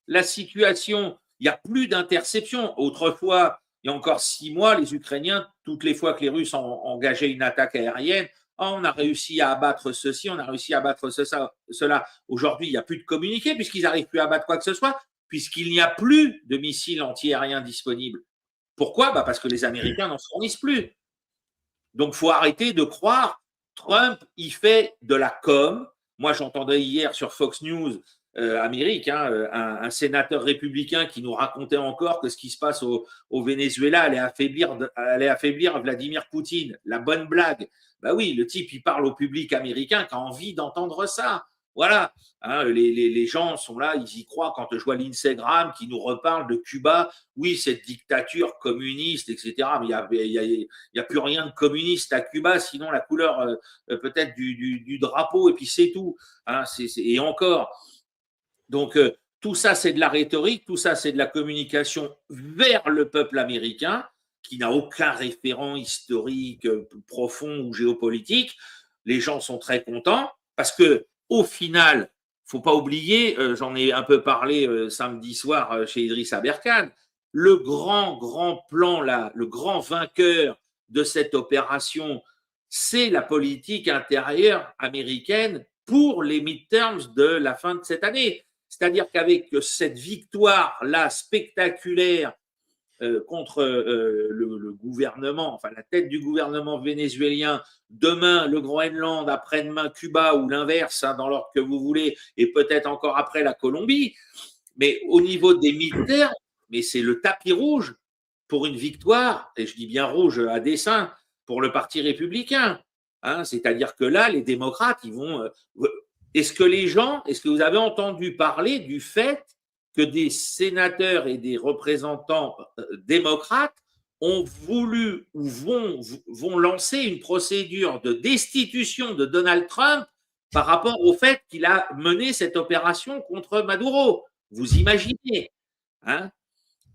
la situation, il n'y a plus d'interception. Autrefois, il y a encore 6 mois, les Ukrainiens, toutes les fois que les Russes ont engagé une attaque aérienne, on a réussi à abattre ceci, on a réussi à abattre cela. Aujourd'hui, il n'y a plus de communiqué puisqu'ils n'arrivent plus à abattre quoi que ce soit, puisqu'il n'y a plus de missiles antiaériens disponibles. Pourquoi ? Parce que les Américains n'en fournissent plus. Donc, il faut arrêter de croire. Trump, il fait de la com. Moi, j'entendais hier sur Fox News Amérique, un sénateur républicain qui nous racontait encore que ce qui se passe au Venezuela allait affaiblir Vladimir Poutine. La bonne blague. Oui, le type, il parle au public américain qui a envie d'entendre ça. Voilà, les gens sont là, ils y croient. Quand je vois l'Instagram qui nous reparle de Cuba, oui, cette dictature communiste, etc. Mais il n'y a plus rien de communiste à Cuba, sinon la couleur peut-être du drapeau, et puis c'est tout. Et encore. Donc, tout ça, c'est de la rhétorique, tout ça, c'est de la communication vers le peuple américain, qui n'a aucun référent historique profond ou géopolitique. Les gens sont très contents parce que, au final, il ne faut pas oublier, j'en ai un peu parlé samedi soir chez Idriss Aberkane, le grand plan, là, le grand vainqueur de cette opération, c'est la politique intérieure américaine pour les midterms de la fin de cette année. C'est-à-dire qu'avec cette victoire-là spectaculaire contre le gouvernement, enfin la tête du gouvernement vénézuélien, demain le Groenland, après-demain Cuba ou l'inverse, dans l'ordre que vous voulez, et peut-être encore après la Colombie, mais au niveau des militaires, mais c'est le tapis rouge pour une victoire, et je dis bien rouge à dessein, pour le Parti républicain. C'est-à-dire que là, les démocrates, ils vont… Est-ce que vous avez entendu parler du fait que des sénateurs et des représentants démocrates ont voulu ou vont lancer une procédure de destitution de Donald Trump par rapport au fait qu'il a mené cette opération contre Maduro? Vous imaginez,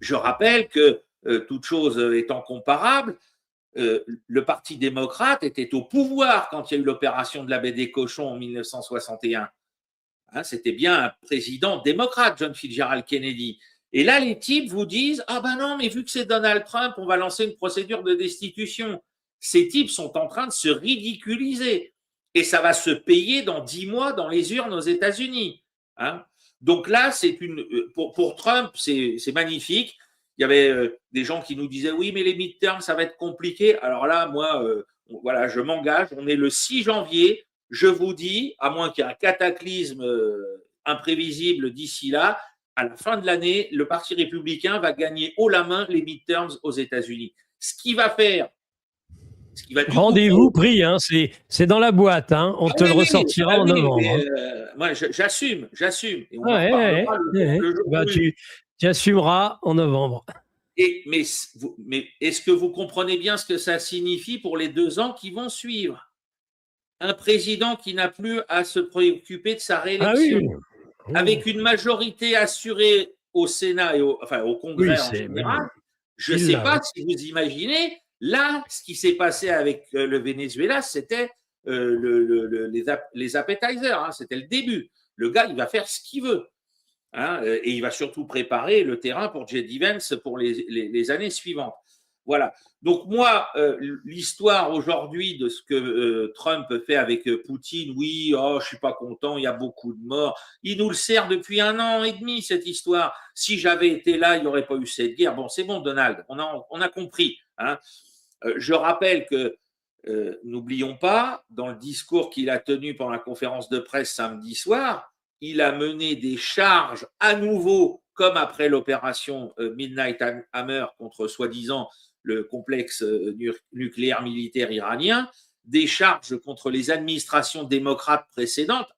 Je rappelle que, toute chose étant comparable, le Parti démocrate était au pouvoir quand il y a eu l'opération de la baie des Cochons en 1961. C'était bien un président démocrate, John Fitzgerald Kennedy. Et là, les types vous disent « Ah ben non, mais vu que c'est Donald Trump, on va lancer une procédure de destitution. » Ces types sont en train de se ridiculiser. Et ça va se payer dans 10 mois dans les urnes aux États-Unis. Donc là, pour Trump, c'est magnifique. Il y avait des gens qui nous disaient « Oui, mais les midterms, ça va être compliqué. » Alors là, moi, voilà, je m'engage. On est le 6 janvier. Je vous dis, à moins qu'il y ait un cataclysme imprévisible d'ici là, à la fin de l'année, le Parti républicain va gagner haut la main les midterms aux États-Unis. Ce qui va faire… Rendez-vous pris, c'est dans la boîte, on te le ressortira en novembre. Moi, j'assume. Et on tu assumeras en novembre. Mais est-ce que vous comprenez bien ce que ça signifie pour les 2 ans qui vont suivre? Un président qui n'a plus à se préoccuper de sa réélection, avec une majorité assurée au Sénat et au Congrès en général. Je ne sais pas si vous imaginez, là, ce qui s'est passé avec le Venezuela, c'était les appetizers, c'était le début. Le gars, il va faire ce qu'il veut. Et il va surtout préparer le terrain pour J.D. Vance pour les années suivantes. Voilà. Donc moi, l'histoire aujourd'hui de ce que Trump fait avec Poutine, oui, je suis pas content, il y a beaucoup de morts. Il nous le sert depuis 1 an et demi, cette histoire. Si j'avais été là, il n'y aurait pas eu cette guerre. Bon, c'est bon, Donald, on a compris. Je rappelle que, n'oublions pas, dans le discours qu'il a tenu pendant la conférence de presse samedi soir, il a mené des charges à nouveau, comme après l'opération Midnight Hammer contre soi-disant le complexe nucléaire militaire iranien, des charges contre les administrations démocrates précédentes.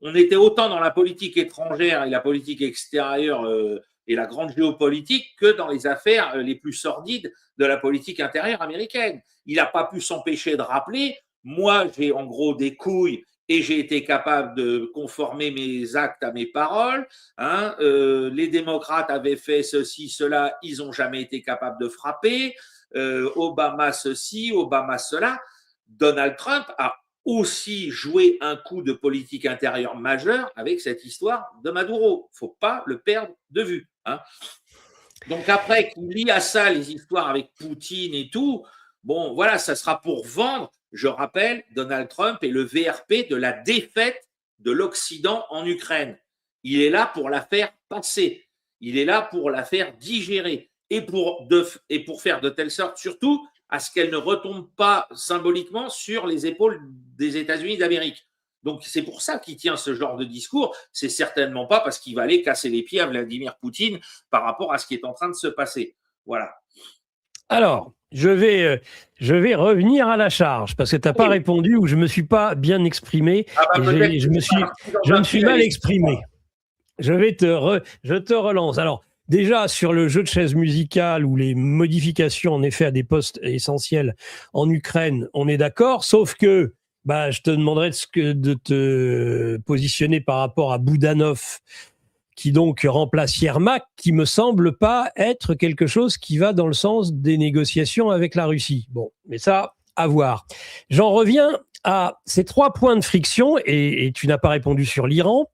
On était autant dans la politique étrangère et la politique extérieure et la grande géopolitique que dans les affaires les plus sordides de la politique intérieure américaine. Il n'a pas pu s'empêcher de rappeler, moi j'ai en gros des couilles et j'ai été capable de conformer mes actes à mes paroles. Les démocrates avaient fait ceci, cela, ils n'ont jamais été capables de frapper. Obama ceci, Obama cela. Donald Trump a aussi joué un coup de politique intérieure majeur avec cette histoire de Maduro. Il ne faut pas le perdre de vue. Donc après qu'il lie à ça les histoires avec Poutine et tout, bon voilà, ça sera pour vendre. Je rappelle, Donald Trump est le VRP de la défaite de l'Occident en Ukraine. Il est là pour la faire passer. Il est là pour la faire digérer et pour faire de telle sorte, surtout, à ce qu'elle ne retombe pas symboliquement sur les épaules des États-Unis d'Amérique. Donc, c'est pour ça qu'il tient ce genre de discours. C'est certainement pas parce qu'il va aller casser les pieds à Vladimir Poutine par rapport à ce qui est en train de se passer. Voilà. Alors, je vais revenir à la charge parce que tu n'as pas répondu ou je ne me suis pas bien exprimé. Je me suis mal exprimé. Je te relance. Alors, déjà, sur le jeu de chaises musicales ou les modifications en effet à des postes essentiels en Ukraine, on est d'accord, sauf que je te demanderais de te positionner par rapport à Boudanov, qui donc remplace Yermak, qui me semble pas être quelque chose qui va dans le sens des négociations avec la Russie. Bon, mais ça, à voir. J'en reviens à ces 3 points de friction, et tu n'as pas répondu sur l'Iran,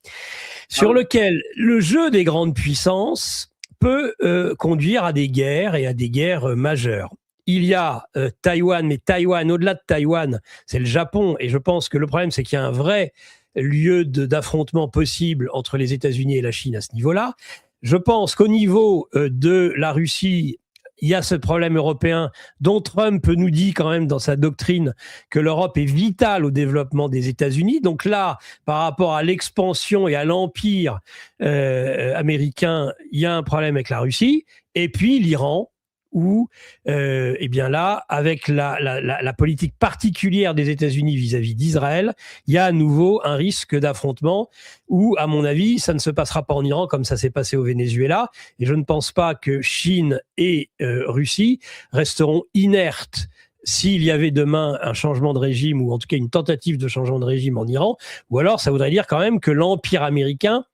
sur lequel le jeu des grandes puissances peut conduire à des guerres et à des guerres majeures. Il y a Taïwan, mais Taïwan, au-delà de Taïwan, c'est le Japon, et je pense que le problème, c'est qu'il y a un vrai lieu d'affrontement possible entre les États-Unis et la Chine à ce niveau-là. Je pense qu'au niveau de la Russie, il y a ce problème européen dont Trump nous dit quand même dans sa doctrine que l'Europe est vitale au développement des États-Unis. Donc là, par rapport à l'expansion et à l'empire américain, il y a un problème avec la Russie. Et puis l'Iran, où, eh bien là, avec la politique particulière des États-Unis vis-à-vis d'Israël, il y a à nouveau un risque d'affrontement où, à mon avis, ça ne se passera pas en Iran comme ça s'est passé au Venezuela. Et je ne pense pas que Chine et Russie resteront inertes s'il y avait demain un changement de régime, ou en tout cas une tentative de changement de régime en Iran, ou alors ça voudrait dire quand même que l'empire américain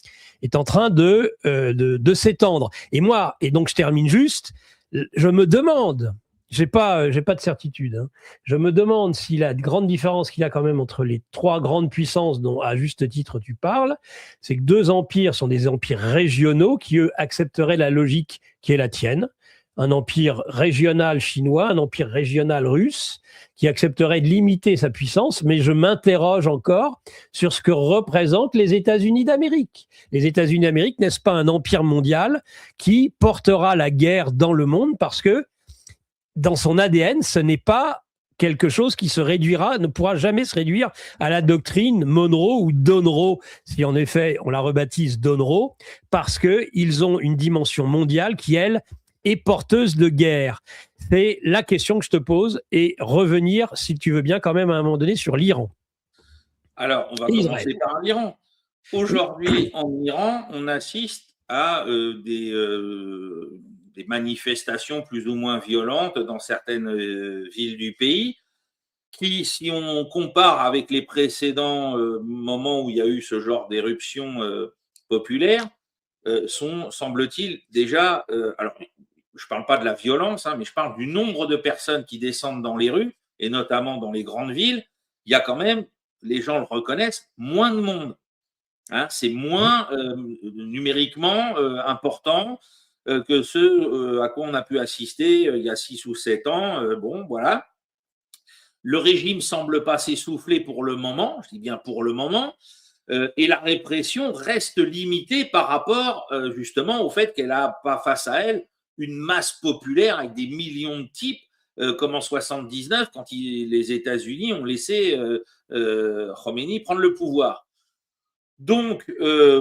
est en train de s'étendre. Et donc je termine juste, je me demande, j'ai pas de certitude, hein, je me demande si la grande différence qu'il y a quand même entre les trois grandes puissances dont à juste titre tu parles, c'est que deux empires sont des empires régionaux qui, eux, accepteraient la logique qui est la tienne. Un empire régional chinois, un empire régional russe, qui accepterait de limiter sa puissance, mais je m'interroge encore sur ce que représentent les États-Unis d'Amérique. Les États-Unis d'Amérique, n'est-ce pas un empire mondial qui portera la guerre dans le monde parce que dans son ADN, ce n'est pas quelque chose qui se réduira, ne pourra jamais se réduire à la doctrine Monroe ou Donroe, si en effet on la rebaptise Donroe, parce qu'ils ont une dimension mondiale qui, elle, est porteuse de guerre. C'est la question que je te pose, et revenir, si tu veux bien, quand même à un moment donné sur l'Iran. Alors, on va commencer par l'Iran. Aujourd'hui, en Iran, on assiste à des manifestations plus ou moins violentes dans certaines villes du pays qui, si on compare avec les précédents moments où il y a eu ce genre d'éruption populaire, sont, semble-t-il, déjà… alors, je ne parle pas de la violence, hein, mais je parle du nombre de personnes qui descendent dans les rues, et notamment dans les grandes villes. Il y a quand même, les gens le reconnaissent, moins de monde. Hein, c'est moins numériquement important que ce à quoi on a pu assister il y a 6 ou 7 ans. Bon, voilà. Le régime semble pas s'essouffler pour le moment, je dis bien pour le moment, et la répression reste limitée par rapport justement au fait qu'elle n'a pas face à elle une masse populaire avec des millions de types, comme en 79, quand les États-Unis ont laissé Khomeini prendre le pouvoir. Donc,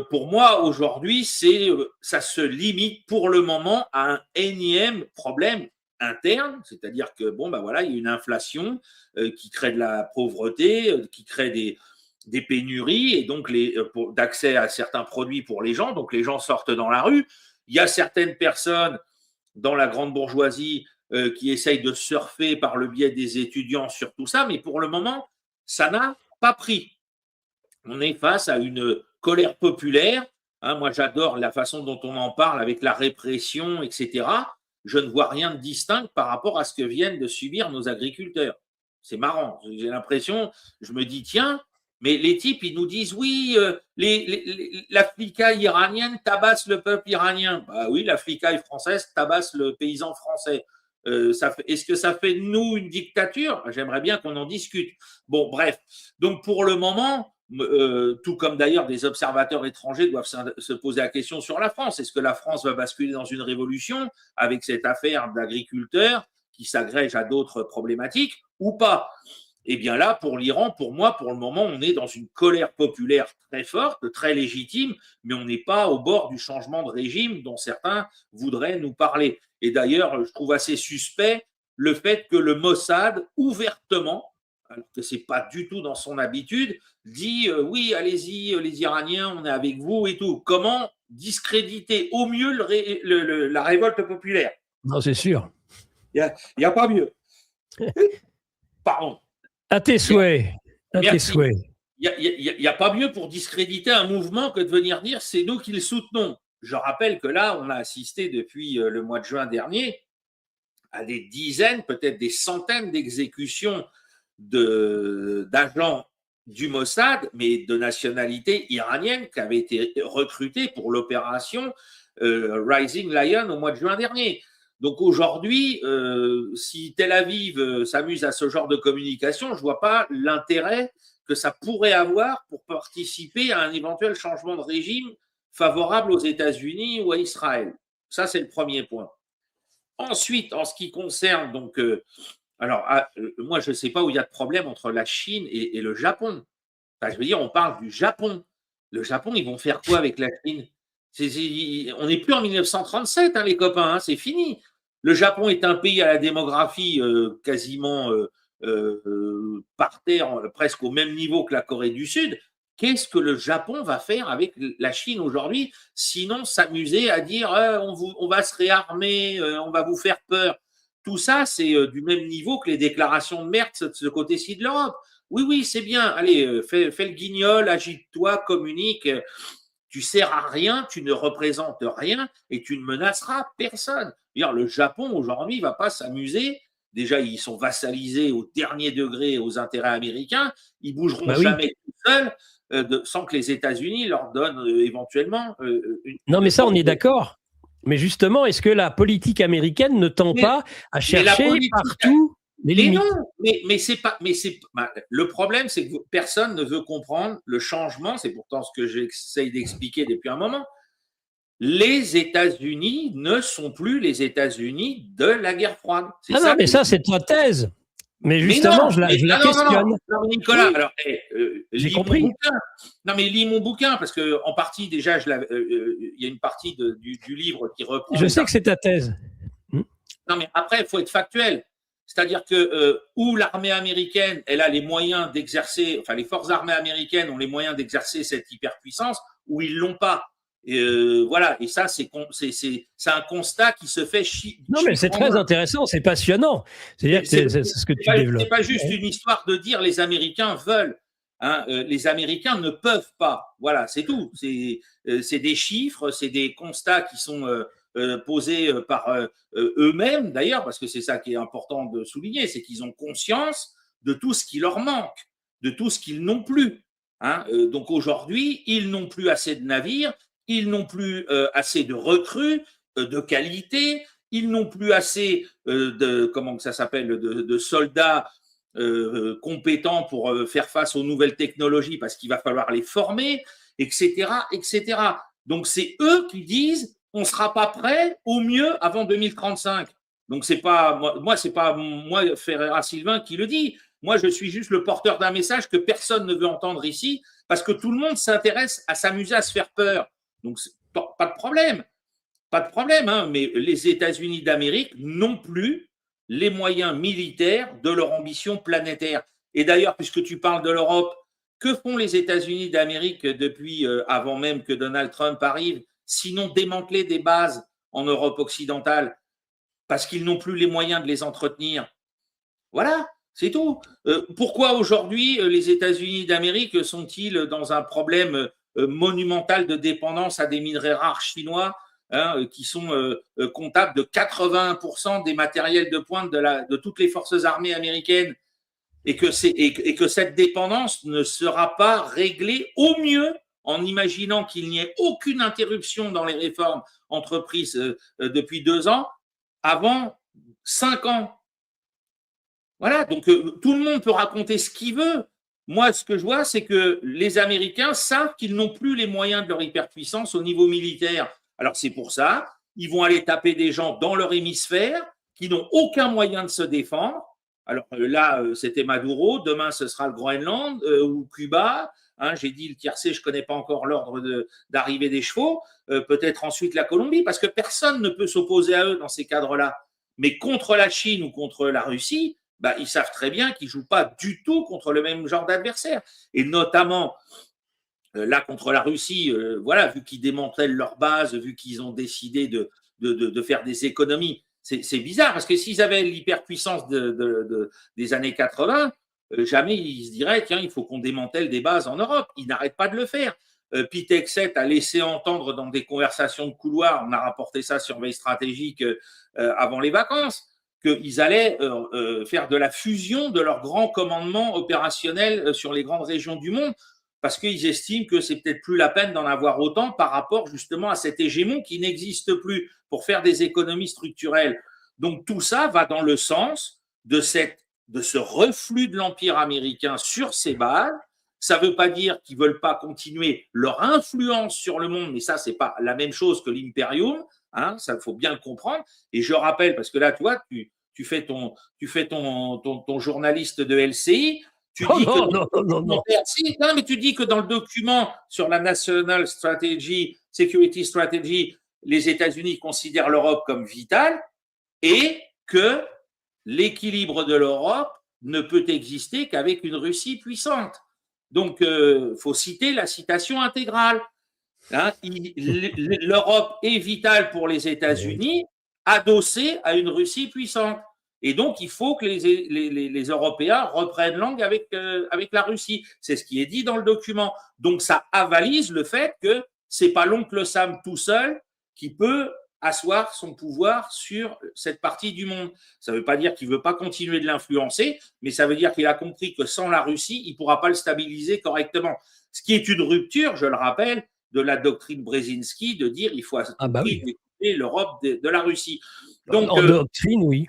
pour moi, aujourd'hui, ça se limite pour le moment à un énième problème interne, c'est-à-dire que bon, ben voilà, il y a une inflation qui crée de la pauvreté, qui crée des pénuries et donc d'accès à certains produits pour les gens. Donc, les gens sortent dans la rue. Il y a certaines personnes dans la grande bourgeoisie qui essayent de surfer par le biais des étudiants sur tout ça, mais pour le moment, ça n'a pas pris. On est face à une colère populaire. Hein, moi, j'adore la façon dont on en parle avec la répression, etc. Je ne vois rien de distinct par rapport à ce que viennent de subir nos agriculteurs. C'est marrant. J'ai l'impression, je me dis, tiens, mais les types, ils nous disent, oui, la flicaille iranienne tabasse le peuple iranien. Bah oui, la flicaille française tabasse le paysan français. Est-ce que ça fait de nous une dictature? J'aimerais bien qu'on en discute. Bon, bref. Donc, pour le moment, tout comme d'ailleurs des observateurs étrangers doivent se poser la question sur la France. Est-ce que la France va basculer dans une révolution avec cette affaire d'agriculteurs qui s'agrège à d'autres problématiques ou pas? Eh bien là, pour l'Iran, pour moi, pour le moment, on est dans une colère populaire très forte, très légitime, mais on n'est pas au bord du changement de régime dont certains voudraient nous parler. Et d'ailleurs, je trouve assez suspect le fait que le Mossad, ouvertement, alors que ce n'est pas du tout dans son habitude, dit oui, allez-y, les Iraniens, on est avec vous et tout. Comment discréditer au mieux la révolte populaire? Non, c'est sûr. Il n'y a pas mieux. Pardon. À tes souhaits. À tes Merci. souhaits. Il n'y a pas mieux pour discréditer un mouvement que de venir dire c'est nous qui le soutenons. Je rappelle que là, on a assisté depuis le mois de juin dernier à des dizaines, peut-être des centaines d'exécutions d'agents du Mossad, mais de nationalité iranienne, qui avaient été recrutés pour l'opération Rising Lion au mois de juin dernier. Donc aujourd'hui, si Tel Aviv s'amuse à ce genre de communication, je ne vois pas l'intérêt que ça pourrait avoir pour participer à un éventuel changement de régime favorable aux États-Unis ou à Israël. Ça, c'est le premier point. Ensuite, en ce qui concerne donc, moi je ne sais pas où il y a de problème entre la Chine et le Japon. Enfin, je veux dire, on parle du Japon. Le Japon, ils vont faire quoi avec la Chine? On n'est plus en 1937, hein, les copains, hein, c'est fini. Le Japon est un pays à la démographie quasiment par terre, presque au même niveau que la Corée du Sud. Qu'est-ce que le Japon va faire avec la Chine aujourd'hui, sinon s'amuser à dire on va se réarmer, on va vous faire peur. Tout ça, c'est du même niveau que les déclarations de Merz de ce côté-ci de l'Europe. Oui, oui, c'est bien. Allez, fais le guignol, agite-toi, communique. Tu sers à rien, tu ne représentes rien et tu ne menaceras personne. D'ailleurs, le Japon, aujourd'hui, ne va pas s'amuser. Déjà, ils sont vassalisés au dernier degré aux intérêts américains. Ils ne bougeront jamais tout seuls sans que les États-Unis leur donnent éventuellement Non, mais ça, on est d'accord. Mais justement, est-ce que la politique américaine ne tend pas à chercher partout les limites? Mais c'est pas. Le problème, c'est que personne ne veut comprendre le changement. C'est pourtant ce que j'essaye d'expliquer depuis un moment. Les États-Unis ne sont plus les États-Unis de la guerre froide. Non, mais ça, c'est ta thèse. Mais justement, je la questionne. Non, Nicolas, alors, j'ai compris. Non, mais lis mon bouquin, parce qu'en partie, déjà, il y a une partie du livre qui reprend. Je sais que c'est ta thèse. Non, mais après, il faut être factuel. C'est-à-dire que où l'armée américaine, elle a les moyens d'exercer, enfin, les forces armées américaines ont les moyens d'exercer cette hyperpuissance, où ils l'ont pas. Voilà, et ça, c'est un constat qui se fait. Non, mais c'est très intéressant, c'est passionnant. C'est-à-dire que c'est ce que tu développes. C'est pas juste une histoire de dire les Américains veulent. Hein, les Américains ne peuvent pas. Voilà, c'est tout. C'est des chiffres, c'est des constats qui sont posés par eux-mêmes, d'ailleurs, parce que c'est ça qui est important de souligner, c'est qu'ils ont conscience de tout ce qui leur manque, de tout ce qu'ils n'ont plus. Hein, donc aujourd'hui, ils n'ont plus assez de navires. Ils n'ont plus assez de recrues de qualité, ils n'ont plus assez de soldats compétents pour faire face aux nouvelles technologies parce qu'il va falloir les former, etc., etc. Donc c'est eux qui disent on ne sera pas prêt au mieux avant 2035. Donc c'est pas c'est pas moi Ferreira Sylvain qui le dit. Moi je suis juste le porteur d'un message que personne ne veut entendre ici parce que tout le monde s'intéresse à s'amuser à se faire peur. Donc, pas de problème, hein, mais les États-Unis d'Amérique n'ont plus les moyens militaires de leur ambition planétaire. Et d'ailleurs, puisque tu parles de l'Europe, que font les États-Unis d'Amérique depuis avant même que Donald Trump arrive, sinon démanteler des bases en Europe occidentale, parce qu'ils n'ont plus les moyens de les entretenir. Voilà, c'est tout. Pourquoi aujourd'hui les États-Unis d'Amérique sont-ils dans un problème monumentale de dépendance à des minerais rares chinois qui sont comptables de 81% des matériels de pointe de toutes les forces armées américaines et que cette dépendance ne sera pas réglée au mieux en imaginant qu'il n'y ait aucune interruption dans les réformes entreprises depuis 2 ans avant 5 ans. Voilà, donc tout le monde peut raconter ce qu'il veut. Moi, ce que je vois, c'est que les Américains savent qu'ils n'ont plus les moyens de leur hyperpuissance au niveau militaire. Alors, c'est pour ça, ils vont aller taper des gens dans leur hémisphère qui n'ont aucun moyen de se défendre. Alors là, c'était Maduro, demain, ce sera le Groenland ou Cuba. Hein, j'ai dit le tiercé, je ne connais pas encore l'ordre d'arrivée des chevaux. Peut-être ensuite la Colombie, parce que personne ne peut s'opposer à eux dans ces cadres-là. Mais contre la Chine ou contre la Russie, ils savent très bien qu'ils ne jouent pas du tout contre le même genre d'adversaire. Et notamment, là, contre la Russie, voilà, vu qu'ils démantèlent leur base, vu qu'ils ont décidé de faire des économies, c'est bizarre, parce que s'ils avaient l'hyperpuissance des années 80, jamais ils se diraient, tiens, il faut qu'on démantèle des bases en Europe. Ils n'arrêtent pas de le faire. Pete Hegseth a laissé entendre dans des conversations de couloir, on a rapporté ça sur Veille Stratégique avant les vacances, qu'ils allaient faire de la fusion de leur grand commandement opérationnel sur les grandes régions du monde, parce qu'ils estiment que c'est peut-être plus la peine d'en avoir autant par rapport justement à cet hégémon qui n'existe plus pour faire des économies structurelles. Donc tout ça va dans le sens de ce reflux de l'Empire américain sur ses bases Ça ne veut pas dire qu'ils ne veulent pas continuer leur influence sur le monde, mais ça, ce n'est pas la même chose que l'impérium. Hein, ça, il faut bien le comprendre. Et je rappelle, parce que là, toi, tu fais ton journaliste de LCI, tu Oh dis que non, non, non, non. non, mais tu dis que dans le document sur la National Strategy, Security Strategy, les États-Unis considèrent l'Europe comme vitale et que l'équilibre de l'Europe ne peut exister qu'avec une Russie puissante. Donc, faut citer la citation intégrale. Hein, l'Europe est vitale pour les États-Unis, adossée à une Russie puissante. Et donc, il faut que les Européens reprennent langue avec la Russie. C'est ce qui est dit dans le document. Donc, ça avalise le fait que c'est pas l'oncle Sam tout seul qui peut asseoir son pouvoir sur cette partie du monde. Ça ne veut pas dire qu'il ne veut pas continuer de l'influencer, mais ça veut dire qu'il a compris que sans la Russie, il ne pourra pas le stabiliser correctement. Ce qui est une rupture, je le rappelle, de la doctrine Brzezinski de dire il faut découper l'Europe de la Russie. Donc, en doctrine, oui.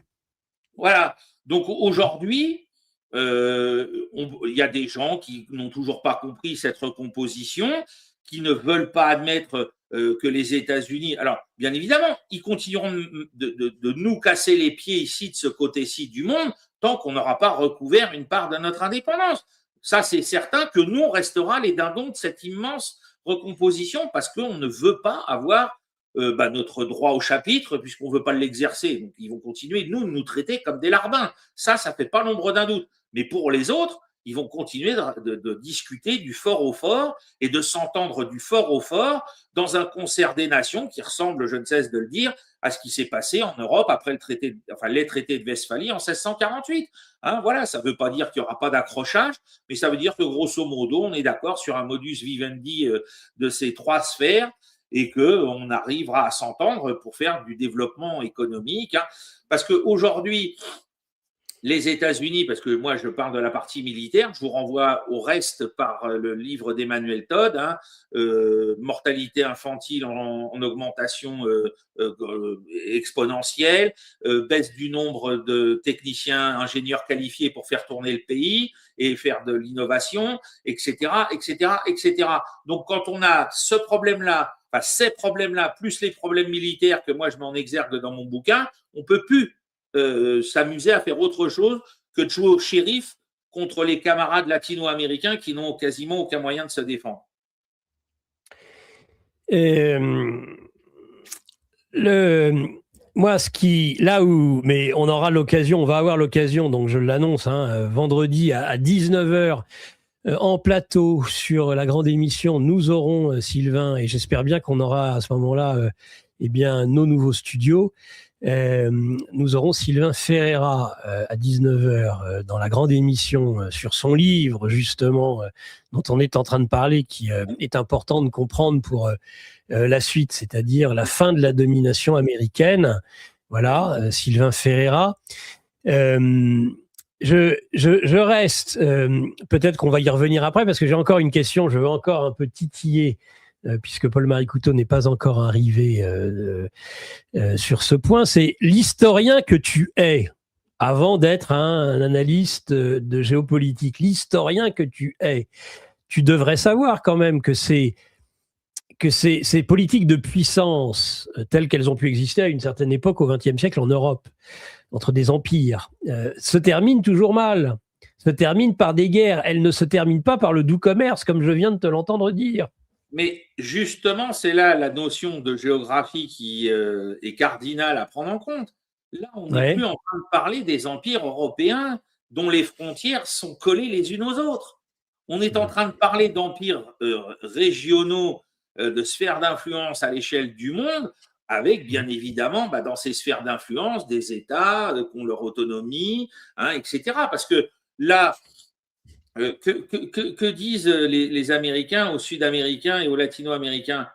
Voilà. Donc aujourd'hui, il y a des gens qui n'ont toujours pas compris cette recomposition, qui ne veulent pas admettre que les États-Unis. Alors, bien évidemment, ils continueront de nous casser les pieds ici, de ce côté-ci du monde, tant qu'on n'aura pas recouvert une part de notre indépendance. Ça, c'est certain que nous, on restera les dindons de cette immense recomposition parce qu'on ne veut pas avoir notre droit au chapitre puisqu'on ne veut pas l'exercer. Donc, ils vont continuer, de nous traiter comme des larbins. Ça ne fait pas l'ombre d'un doute. Mais pour les autres, ils vont continuer de discuter du fort au fort et de s'entendre du fort au fort dans un concert des nations qui ressemble, je ne cesse de le dire, à ce qui s'est passé en Europe après les traités de Westphalie en 1648. Hein, voilà, ça ne veut pas dire qu'il n'y aura pas d'accrochage, mais ça veut dire que grosso modo, on est d'accord sur un modus vivendi de ces trois sphères et qu'on arrivera à s'entendre pour faire du développement économique. Hein, parce qu'aujourd'hui, les États-Unis, parce que moi je parle de la partie militaire, je vous renvoie au reste par le livre d'Emmanuel Todd, hein, mortalité infantile en augmentation exponentielle, baisse du nombre de techniciens, ingénieurs qualifiés pour faire tourner le pays et faire de l'innovation, etc., etc., etc. Donc quand on a ce problème-là, enfin ces problèmes-là, plus les problèmes militaires que moi je mets en exergue dans mon bouquin, on peut plus s'amuser à faire autre chose que de jouer au shérif contre les camarades latino-américains qui n'ont quasiment aucun moyen de se défendre. Moi, mais on aura l'occasion, on va avoir l'occasion, donc je l'annonce, hein, vendredi à 19h en plateau sur la grande émission, nous aurons Sylvain, et j'espère bien qu'on aura à ce moment-là nos nouveaux studios. Nous aurons Sylvain Ferreira à 19h dans la grande émission sur son livre, justement, dont on est en train de parler, qui est important de comprendre pour la suite, c'est-à-dire la fin de la domination américaine. Voilà, Sylvain Ferreira. Je reste, peut-être qu'on va y revenir après, parce que j'ai encore une question, je veux encore un peu titiller puisque Paul-Marie Couteau n'est pas encore arrivé sur ce point, c'est l'historien que tu es, avant d'être un analyste de géopolitique, l'historien que tu es, tu devrais savoir quand même que ces politiques de puissance telles qu'elles ont pu exister à une certaine époque au XXe siècle en Europe, entre des empires, se terminent toujours mal, se terminent par des guerres. Elles ne se terminent pas par le doux commerce, comme je viens de te l'entendre dire. Mais justement, c'est là la notion de géographie qui est cardinale à prendre en compte. Là, on n'est plus en train de parler des empires européens dont les frontières sont collées les unes aux autres. On est en train de parler d'empires régionaux, de sphères d'influence à l'échelle du monde, avec bien évidemment dans ces sphères d'influence des États qui ont leur autonomie, hein, etc. Parce que là, que disent les Américains aux Sud-Américains et aux Latino-Américains?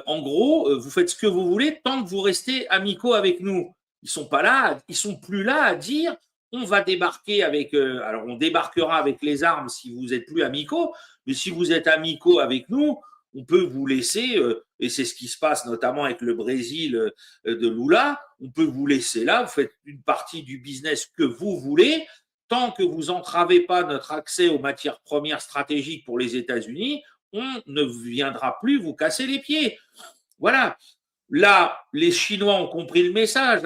En gros, vous faites ce que vous voulez tant que vous restez amicaux avec nous. Ils sont pas là, ils sont plus là à dire on va débarquer avec. Alors on débarquera avec les armes si vous êtes plus amicaux, mais si vous êtes amicaux avec nous, on peut vous laisser. Et c'est ce qui se passe notamment avec le Brésil de Lula. On peut vous laisser là. Vous faites une partie du business que vous voulez. tant que vous entravez pas notre accès aux matières premières stratégiques pour les États-Unis, on ne viendra plus vous casser les pieds. Voilà. Là, les Chinois ont compris le message.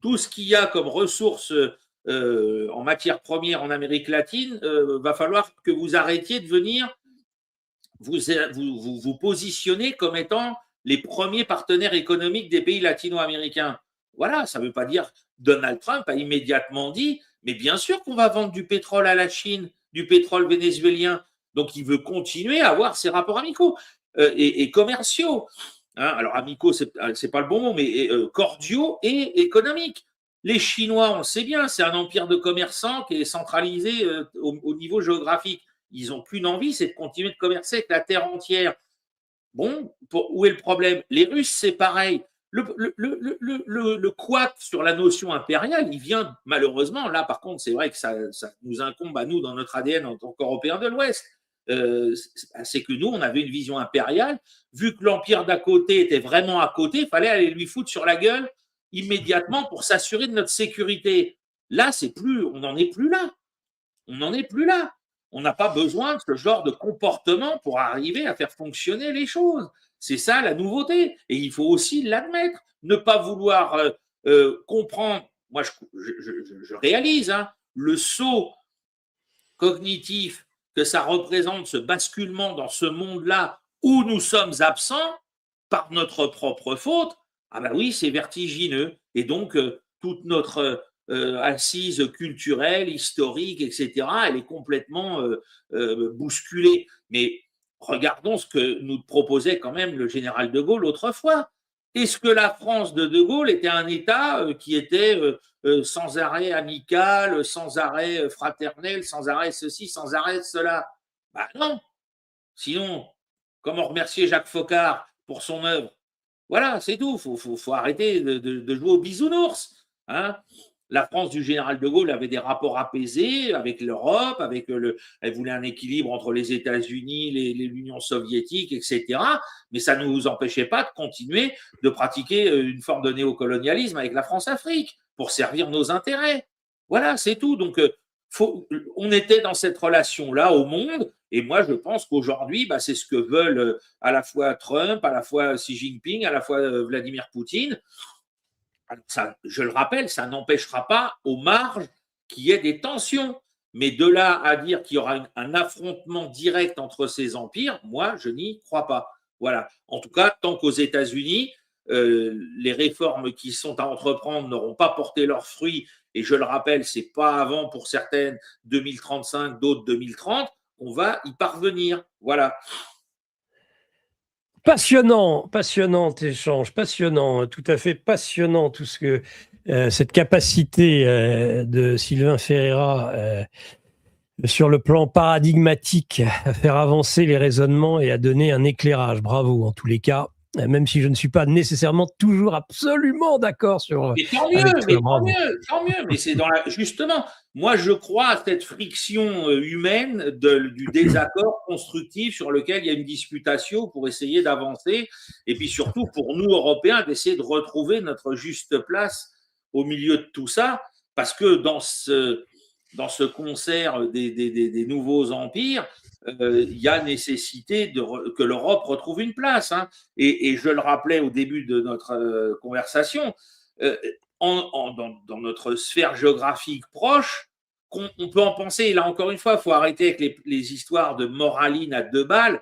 Tout ce qu'il y a comme ressources en matières premières en Amérique latine, va falloir que vous arrêtiez de venir vous positionner comme étant les premiers partenaires économiques des pays latino-américains. Voilà, ça ne veut pas dire Donald Trump a immédiatement dit, mais bien sûr qu'on va vendre du pétrole à la Chine, du pétrole vénézuélien. Donc, il veut continuer à avoir ses rapports amicaux et commerciaux. Alors, amicaux, c'est pas le bon mot, mais cordiaux et économiques. Les Chinois, on le sait bien, c'est un empire de commerçants qui est centralisé au niveau géographique. Ils n'ont qu'une envie, c'est de continuer de commercer avec la terre entière. Bon, où est le problème? Les Russes, c'est pareil. Le couac sur la notion impériale, il vient malheureusement, là par contre, c'est vrai que ça nous incombe à nous dans notre ADN en tant qu'Européens de l'Ouest. C'est que nous, on avait une vision impériale. Vu que l'empire d'à côté était vraiment à côté, il fallait aller lui foutre sur la gueule immédiatement pour s'assurer de notre sécurité. Là, on n'en est plus là. On n'en est plus là. On n'a pas besoin de ce genre de comportement pour arriver à faire fonctionner les choses. C'est ça la nouveauté. Et il faut aussi l'admettre. Ne pas vouloir comprendre. Moi, je réalise le saut cognitif que ça représente, ce basculement dans ce monde-là où nous sommes absents par notre propre faute. Ah ben oui, c'est vertigineux. Et donc, toute notre assise culturelle, historique, etc., elle est complètement bousculée. Mais regardons ce que nous proposait quand même le général de Gaulle autrefois. Est-ce que la France de Gaulle était un État qui était sans arrêt amical, sans arrêt fraternel, sans arrêt ceci, sans arrêt cela? Ben non. Sinon, comment remercier Jacques Foccart pour son œuvre? Voilà, c'est tout. Faut arrêter de jouer au bisounours. La France du général de Gaulle avait des rapports apaisés avec l'Europe, elle voulait un équilibre entre les États-Unis, l'Union soviétique, etc. Mais ça ne nous empêchait pas de continuer de pratiquer une forme de néocolonialisme avec la France-Afrique pour servir nos intérêts. Voilà, c'est tout. Donc, on était dans cette relation-là au monde. Et moi, je pense qu'aujourd'hui, c'est ce que veulent à la fois Trump, à la fois Xi Jinping, à la fois Vladimir Poutine. Alors ça, je le rappelle, ça n'empêchera pas aux marges qu'il y ait des tensions. Mais de là à dire qu'il y aura un affrontement direct entre ces empires, moi, je n'y crois pas. Voilà. En tout cas, tant qu'aux États-Unis, les réformes qui sont à entreprendre n'auront pas porté leurs fruits, et je le rappelle, c'est pas avant pour certaines 2035, d'autres 2030, on va y parvenir. Voilà. Passionnant échange, passionnant, tout à fait passionnant, tout ce que cette capacité de Sylvain Ferreira sur le plan paradigmatique à faire avancer les raisonnements et à donner un éclairage. Bravo en tous les cas, même si je ne suis pas nécessairement toujours absolument d'accord sur. Mais tant mieux. Mais c'est justement, moi je crois à cette friction humaine du désaccord constructif sur lequel il y a une disputation pour essayer d'avancer, et puis surtout pour nous Européens d'essayer de retrouver notre juste place au milieu de tout ça, parce que dans ce concert des nouveaux empires, il y a nécessité que l'Europe retrouve une place. Et je le rappelais au début de notre conversation, dans notre sphère géographique proche, on peut en penser, et là encore une fois, il faut arrêter avec les histoires de moraline à 2 balles.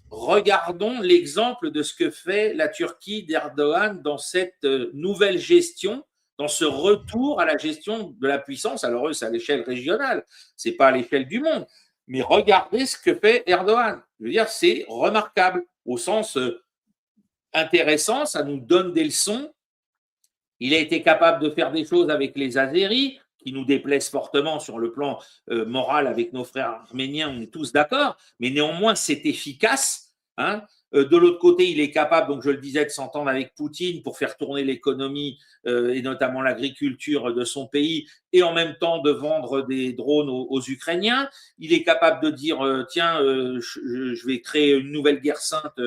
Regardons l'exemple de ce que fait la Turquie d'Erdogan dans cette nouvelle gestion, dans ce retour à la gestion de la puissance. Alors eux, c'est à l'échelle régionale, c'est pas à l'échelle du monde. Mais regardez ce que fait Erdogan. Je veux dire, c'est remarquable au sens intéressant, ça nous donne des leçons. Il a été capable de faire des choses avec les Azéris, qui nous déplaisent fortement sur le plan moral avec nos frères arméniens, on est tous d'accord, mais néanmoins, c'est efficace. De l'autre côté, il est capable, donc je le disais, de s'entendre avec Poutine pour faire tourner l'économie et notamment l'agriculture de son pays, et en même temps de vendre des drones aux Ukrainiens. Il est capable de dire tiens, je vais créer une nouvelle guerre sainte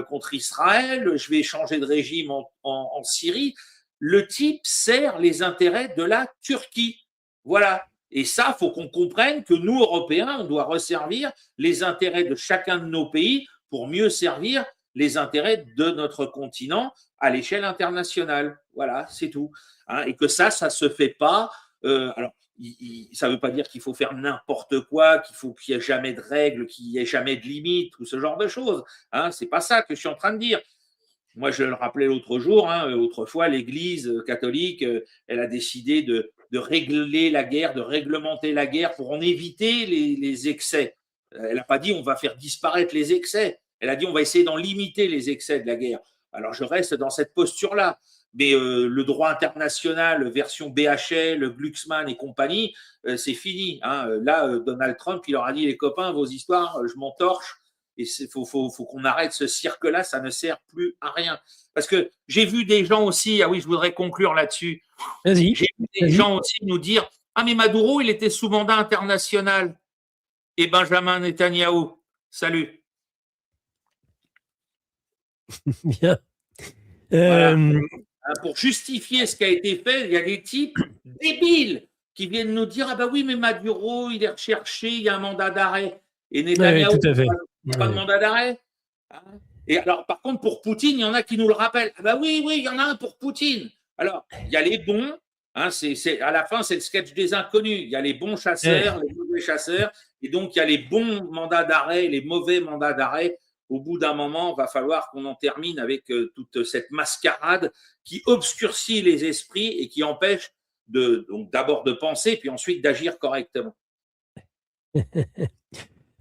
contre Israël, je vais changer de régime en Syrie. Le type sert les intérêts de la Turquie. Voilà. Et ça, il faut qu'on comprenne que nous, Européens, on doit resservir les intérêts de chacun de nos pays pour mieux servir les intérêts de notre continent à l'échelle internationale. Voilà, c'est tout. Hein, et que ça se fait pas. Alors, ça ne veut pas dire qu'il faut faire n'importe quoi, qu'il n'y ait jamais de règles, qu'il n'y ait jamais de limites, ou ce genre de choses. Hein, c'est pas ça que je suis en train de dire. Moi, je le rappelais l'autre jour, hein, autrefois, l'Église catholique, elle a décidé de régler la guerre, de réglementer la guerre pour en éviter les excès. Elle n'a pas dit on va faire disparaître les excès. Elle a dit on va essayer d'en limiter les excès de la guerre. Alors, je reste dans cette posture-là. Mais le droit international, version BHL, Glucksmann et compagnie, c'est fini. Hein. Là, Donald Trump, il leur a dit, les copains, vos histoires, je m'en torche. Et il faut qu'on arrête ce cirque-là, ça ne sert plus à rien. Parce que j'ai vu des gens aussi, ah oui, je voudrais conclure là-dessus. Vas-y. J'ai vu des gens aussi nous dire, ah mais Maduro, il était sous mandat international. Et Benjamin Netanyahou, salut. Bien. Voilà. Pour justifier ce qui a été fait, il y a des types débiles qui viennent nous dire, ah bah oui, mais Maduro, il est recherché, il y a un mandat d'arrêt. Et Netanyahou, tout à fait. pas de mandat d'arrêt. Et alors, par contre, pour Poutine, il y en a qui nous le rappellent. Ah bah oui, il y en a un pour Poutine. Alors, il y a les bons, hein, à la fin, c'est le sketch des inconnus. Il y a les bons chasseurs, les mauvais chasseurs. Et donc, il y a les bons mandats d'arrêt, les mauvais mandats d'arrêt. Au bout d'un moment, il va falloir qu'on en termine avec toute cette mascarade qui obscurcit les esprits et qui empêche donc d'abord de penser, puis ensuite d'agir correctement.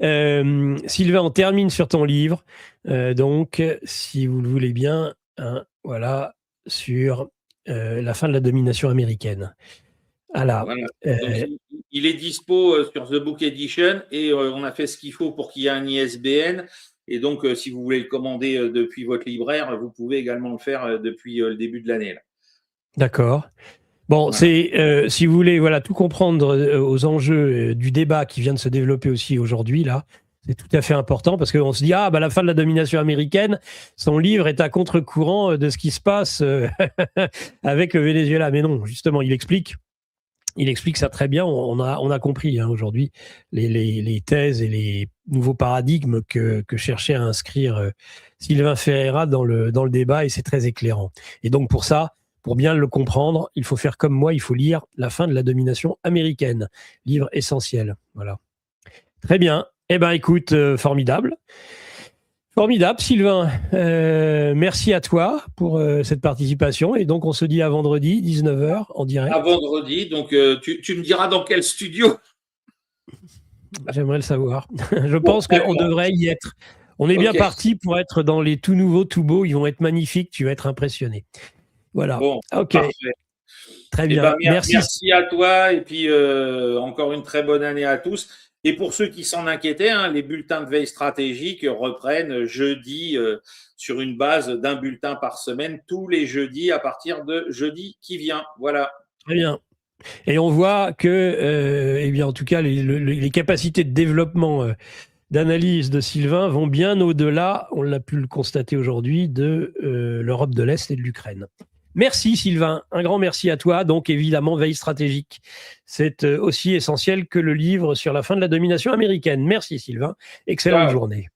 Sylvain, on termine sur ton livre. Donc, si vous le voulez bien, hein, voilà, sur la fin de la domination américaine. Voilà. Donc, il est dispo sur The Book Edition et on a fait ce qu'il faut pour qu'il y ait un ISBN. Et donc, si vous voulez le commander depuis votre libraire, vous pouvez également le faire depuis le début de l'année. D'accord. Bon, voilà. Si vous voulez tout comprendre aux enjeux du débat qui vient de se développer aussi aujourd'hui, là, c'est tout à fait important parce qu'on se dit, la fin de la domination américaine, son livre est à contre-courant de ce qui se passe avec le Venezuela. Mais non, justement, il explique ça très bien. On a compris aujourd'hui les thèses et les nouveaux paradigmes que cherchait à inscrire Sylvain Ferreira dans le débat, et c'est très éclairant. Et donc pour ça, pour bien le comprendre, il faut faire comme moi, il faut lire La fin de la domination américaine, livre essentiel. Voilà. Très bien. Eh bien, écoute, formidable. Formidable, Sylvain. Merci à toi pour cette participation. Et donc, on se dit à vendredi, 19h, en direct. À vendredi. Donc, tu me diras dans quel studio. J'aimerais le savoir. Je pense qu'on devrait y être. On est bien parti pour être dans les tout nouveaux, tout beaux. Ils vont être magnifiques. Tu vas être impressionné. Voilà. Bon, ok. Parfait. Très bien. Merci à toi. Et puis, encore une très bonne année à tous. Et pour ceux qui s'en inquiétaient, les bulletins de veille stratégique reprennent jeudi sur une base d'un bulletin par semaine, tous les jeudis à partir de jeudi qui vient. Voilà. Très bien. Et on voit que, en tout cas, les capacités de développement, d'analyse de Sylvain vont bien au-delà, on l'a pu le constater aujourd'hui, de l'Europe de l'Est et de l'Ukraine. Merci Sylvain, un grand merci à toi. Donc évidemment, veille stratégique, c'est aussi essentiel que le livre sur la fin de la domination américaine. Merci Sylvain, excellente journée.